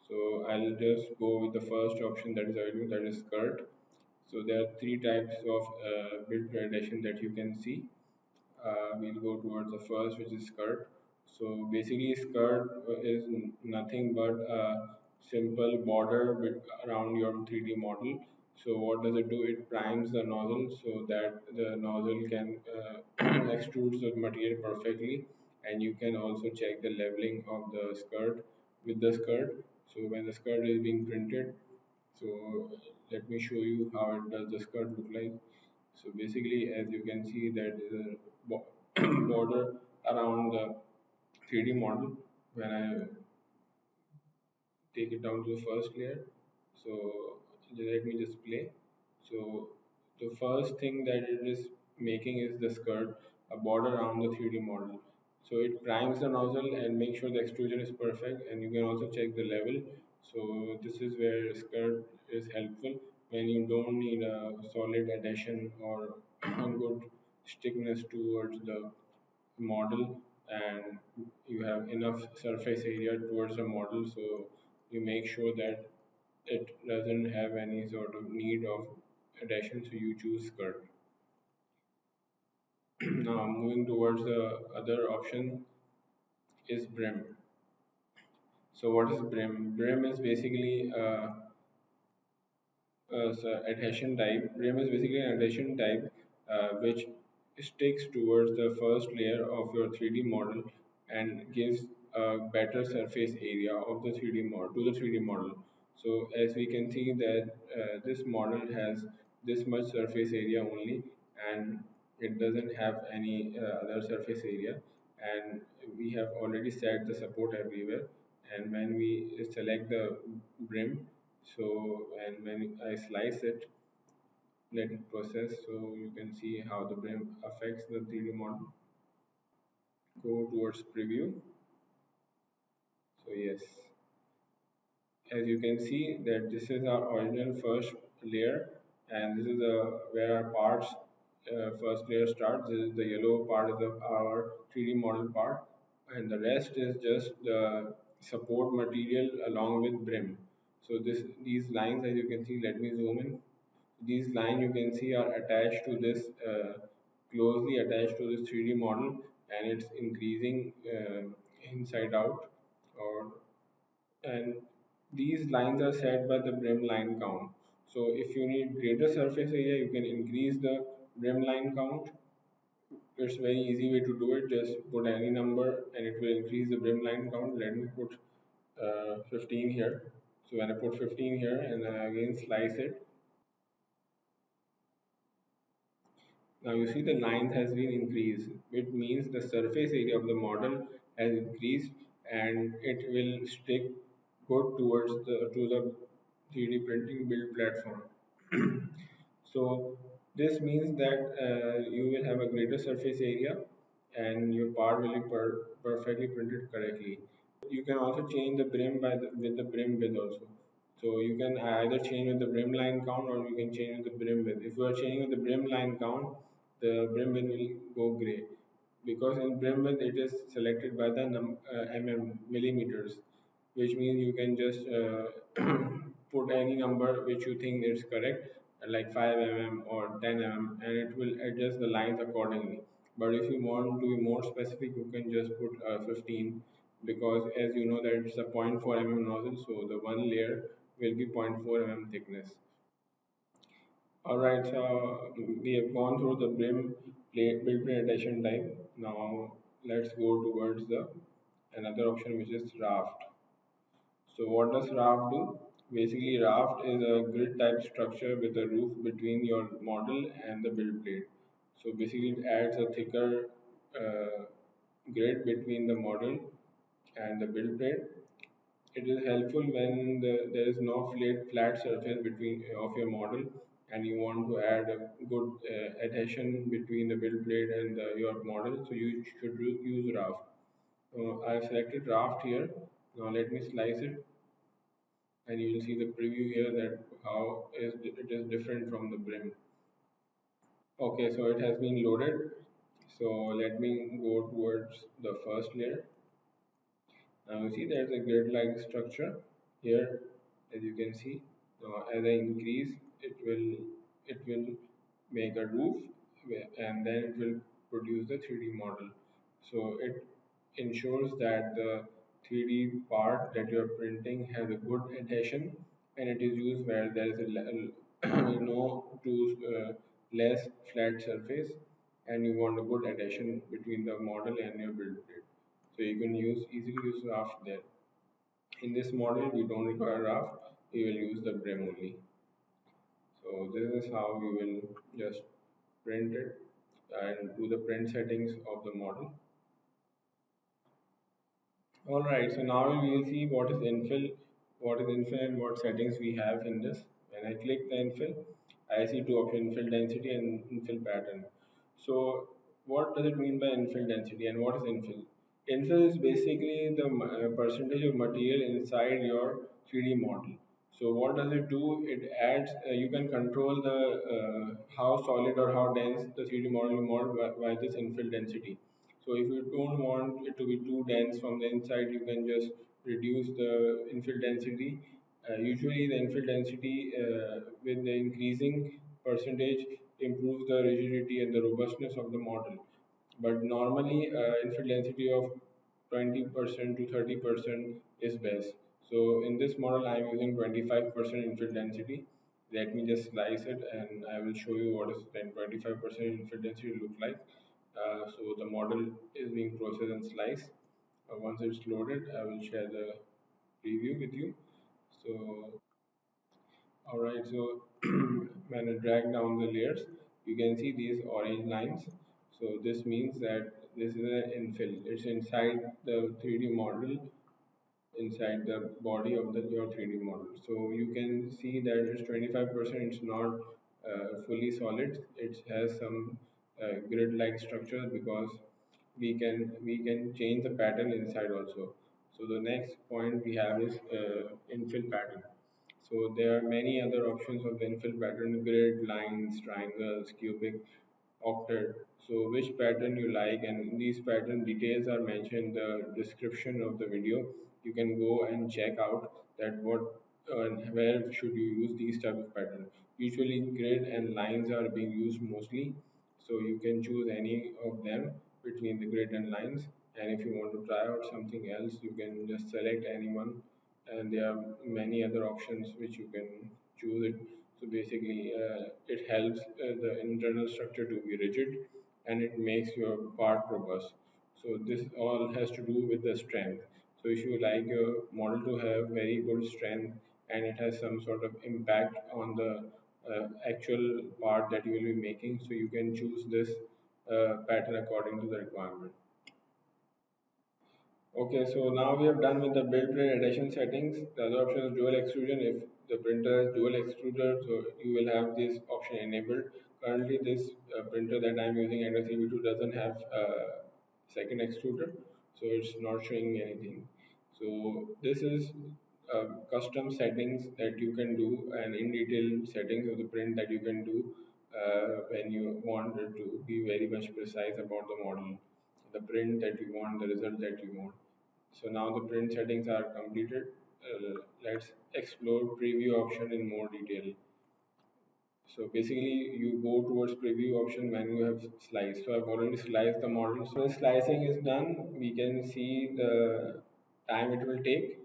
So I'll just go with the first option that is available, that is skirt. So there are three types of build adhesion that you can see. We'll go towards the first, which is skirt. So basically, skirt is nothing but a simple border around your 3D model. So what does it do? It primes the nozzle so that the nozzle can extrude the material perfectly, and you can also check the leveling of the skirt with the skirt. So when the skirt is being printed, so let me show you how it does the skirt look like. So basically, as you can see, that is a border around the 3D model. When I take it down to the first layer, so let me just play. So the first thing that it is making is the skirt, a border around the 3D model. So it primes the nozzle and makes sure the extrusion is perfect, and you can also check the level. So this is where skirt is helpful when you don't need a solid adhesion or a good stickness towards the model, and you have enough surface area towards the model, so you make sure that it doesn't have any sort of need of adhesion, so you choose skirt. Now moving towards the other option is brim. So what is brim? Brim is basically so adhesion type. Brim is basically an adhesion type which sticks towards the first layer of your 3D model and gives a better surface area of the 3D model to the 3D model. So as we can see that this model has this much surface area only, and it doesn't have any other surface area, and we have already set the support everywhere. And when we select the brim, so and when I slice it, let it process, so you can see how the brim affects the 3D model. Go towards preview. So yes, as you can see that this is our original first layer, and this is where our parts first layer starts. This is the yellow part of our 3D model part, and the rest is just the support material along with brim. So these lines, as you can see, let me zoom in. These lines you can see are attached to this closely attached to this 3D model, and it's increasing inside out, or and these lines are set by the brim line count. So if you need greater surface area, you can increase the brim line count. It's very easy way to do it. Just put any number and it will increase the brim line count. Let me put 15 here. So when I put 15 here and I again slice it, now you see the lines has been increased. It means the surface area of the model has increased, and it will stick good towards the to the 3D printing build platform. So this means that you will have a greater surface area and your part will be perfectly printed correctly. You can also change the brim with the brim width also. So you can either change with the brim line count, or you can change with the brim width. If you are changing with the brim line count, the brim width will go gray, because in brim width it is selected by the millimeters, which means you can just put any number which you think is correct, like 5 or 10 and it will adjust the lines accordingly. But if you want to be more specific, you can just put 15, because as you know that it's a zero point 0.4 nozzle, so the one layer will be 0.4 thickness. All right, so we have gone through the brim plate build plate adhesion type. Now let's go towards the another option, which is raft. So what does raft do? Basically, raft is a grid type structure with a roof between your model and the build plate. So basically, it adds a thicker uh, grid between the model and the build plate. It is helpful when there is no flat surface between of your model, and you want to add a good adhesion between the build plate and your model. So you should use raft. I've selected raft here. Now let me slice it, and you will see the preview here that how is it is different from the brim. Okay, so it has been loaded. So let me go towards the first layer. Now you see there's a grid-like structure here, as you can see. Now as I increase, it will make a roof, and then it will produce the 3D model. So it ensures that the 3D part that you are printing has a good adhesion, and it is used where there is no too less flat surface, and you want a good adhesion between the model and your build plate. So you can easily use raft there. In this model, we don't require raft. We will use the brim only. So this is how we will just print it and do the print settings of the model. All right, so now we will see what is infill and what settings we have in this. When I click the infill, I see two options, infill density and infill pattern. So what does it mean by infill density and what is infill? Infill is basically the percentage of material inside your 3D model. So what does it do? It adds, you can control the how solid or how dense the 3D model you model by this infill density. So if you don't want it to be too dense from the inside, you can just reduce the infill density. Usually the infill density with the increasing percentage improves the rigidity and the robustness of the model. But normally infill density of 20% to 30% is best. So in this model I am using 25% infill density. Let me just slice it and I will show you what is then 25% infill density look like. So the model is being processed and sliced. Once it's loaded, I will share the preview with you. So, alright, so when I drag down the layers, you can see these orange lines. So this means that this is an infill. It's inside the 3D model, inside the body of your 3D model. So you can see that it's 25%. It's not fully solid. It has some grid-like structure because we can change the pattern inside also. So the next point we have is infill pattern. So there are many other options of the infill pattern: grid, lines, triangles, cubic, octet. So which pattern you like, and these pattern details are mentioned in the description of the video. You can go and check out that what where should you use these type of pattern. Usually grid and lines are being used mostly, so you can choose any of them between the grid and lines. And if you want to try out something else, you can just select anyone, and there are many other options which you can choose it. So basically, it helps the internal structure to be rigid, and it makes your part robust. So this all has to do with the strength. So if you like your model to have very good strength and it has some sort of impact on the actual part that you will be making, so you can choose this pattern according to the requirement. Okay, so now we have done with the build plate adhesion settings. The other option is dual extrusion. If the printer has dual extruder, so you will have this option enabled. Currently, this printer that I am using, Agda CV2, doesn't have second extruder, so it's not showing me anything. So this is custom settings that you can do, and in detail settings of the print that you can do when you want it to be very much precise about the model, the print that you want, the result that you want. So now the print settings are completed. Let's explore preview option in more detail. So basically, you go towards preview option when you have sliced. So I've already sliced the model. So when slicing is done, we can see the time it will take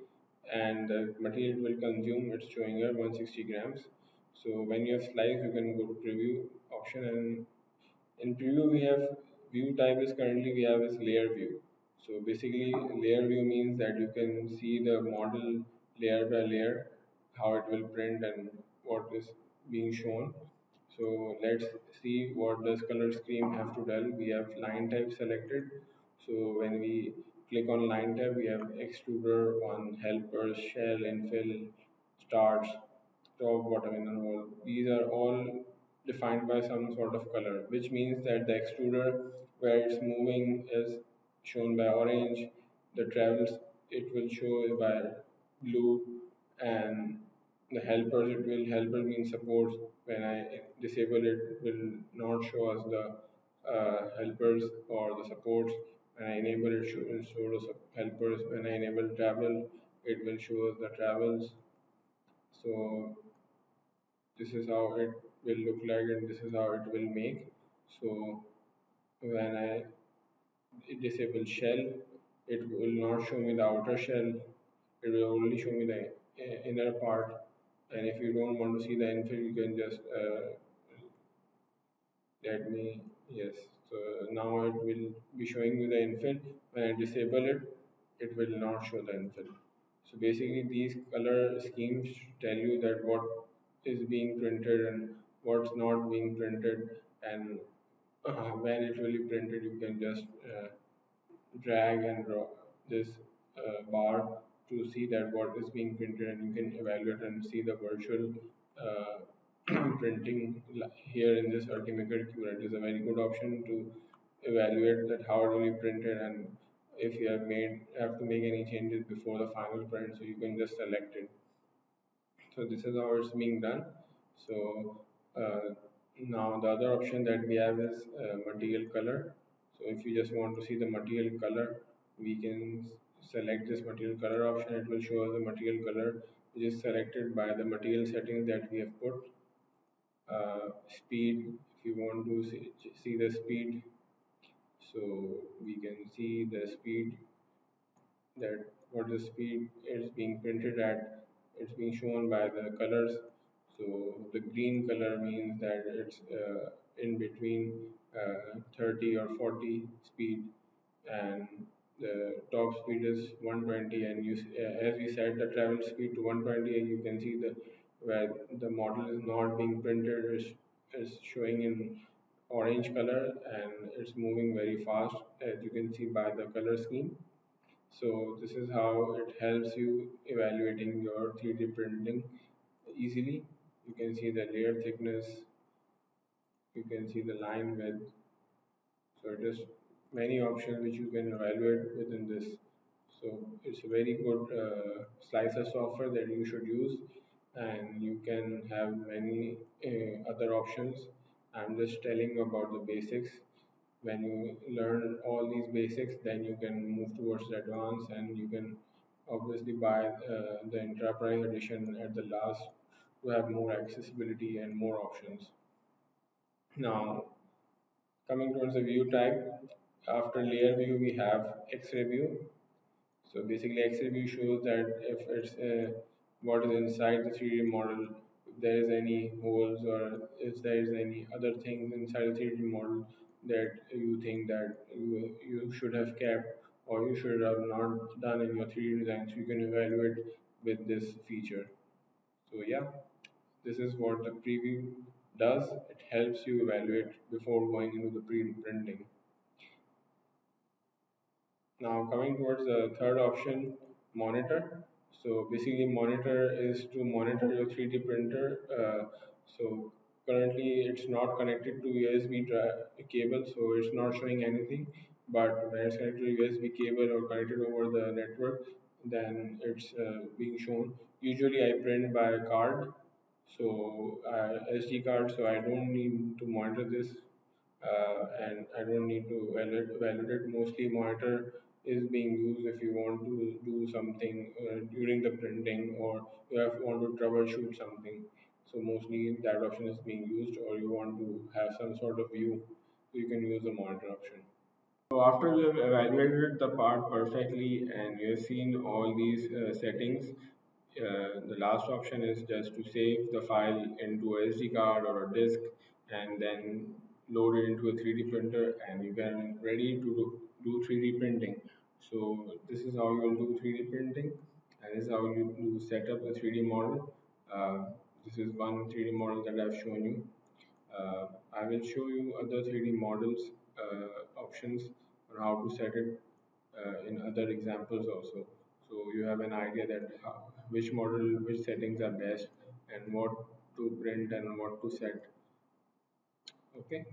and the material it will consume. It's showing here 160 grams. So when you have sliced, you can go to preview option, and in preview we have view type is currently we have is layer view. So basically layer view means that you can see the model layer by layer, how it will print and what is being shown. So let's see what does color scheme have to tell. We have line type selected. So when we click on line type, we have extruder, on helpers, shell, infill, stars, top, bottom, inner wall. These are all defined by some sort of color, which means that the extruder where it's moving is shown by orange, the travels it will show by blue, and the helpers it will helper means supports. When I disable it, will not show us the helpers or the supports. When I enable it, will show the helpers. When I enable travel, it will show us the travels. So this is how it will look like and this is how it will make. So when I disable shell, it will not show me the outer shell, it will only show me the inner part. And if you don't want to see the infill, you can just let me, yes. So now it will be showing you the infill. When I disable it, it will not show the infill. So basically these color schemes tell you that what is being printed and what's not being printed, and when it will be printed you can just drag and drop this bar to see that what is being printed, and you can evaluate and see the virtual printing here in this Ultimaker Curate is a very good option to evaluate that how it will be printed, and if you have to make any changes before the final print, so you can just select it. So this is how it's being done. So now the other option that we have is material color. So if you just want to see the material color, we can select this material color option. It will show us the material color which is selected by the material settings that we have put. Speed, if you want to see the speed, so we can see the speed, that what the speed is being printed at, it's being shown by the colors. So the green color means that it's in between 30 or 40 speed, and the top speed is 120, and as we set the travel speed to 120, and you can see the where the model is not being printed is showing in orange color, and it's moving very fast, as you can see by the color scheme. So this is how it helps you evaluating your 3D printing easily. You can see the layer thickness, you can see the line width. So it is many options which you can evaluate within this. So it's a very good slicer software that you should use, and you can have many other options. I'm just telling you about the basics. When you learn all these basics, then you can move towards the advanced, and you can obviously buy the enterprise edition at the last to have more accessibility and more options. Now, coming towards the view type, after layer view we have X-ray view. So basically X-ray view shows that if it's what is inside the 3D model, if there is any holes or if there is any other things inside the 3D model that you think that you should have kept or you should have not done in your 3D design, so you can evaluate with this feature. So yeah, this is what the preview does. It helps you evaluate before going into the pre-printing. Now coming towards the third option, monitor. So basically monitor is to monitor your 3D printer. So currently it's not connected to USB cable, so it's not showing anything. But when it's connected to USB cable or connected over the network, then it's being shown. Usually I print by card, So SD card, so I don't need to monitor this, and I don't need to validate. Mostly monitor is being used if you want to do something during the printing, or you have want to troubleshoot something. So mostly that option is being used, or you want to have some sort of view, so you can use the monitor option. So after you have evaluated the part perfectly and you have seen all these settings, the last option is just to save the file into a SD card or a disk and then load it into a 3D printer and you can ready to do 3D printing. So this is how you will do 3D printing, and this is how you do set up a 3D model. Uh, this is one 3D model that I've shown you. uh, I will show you other 3D models options on how to set it in other examples also. So you have an idea that which model, which settings are best and what to print and what to set. Okay.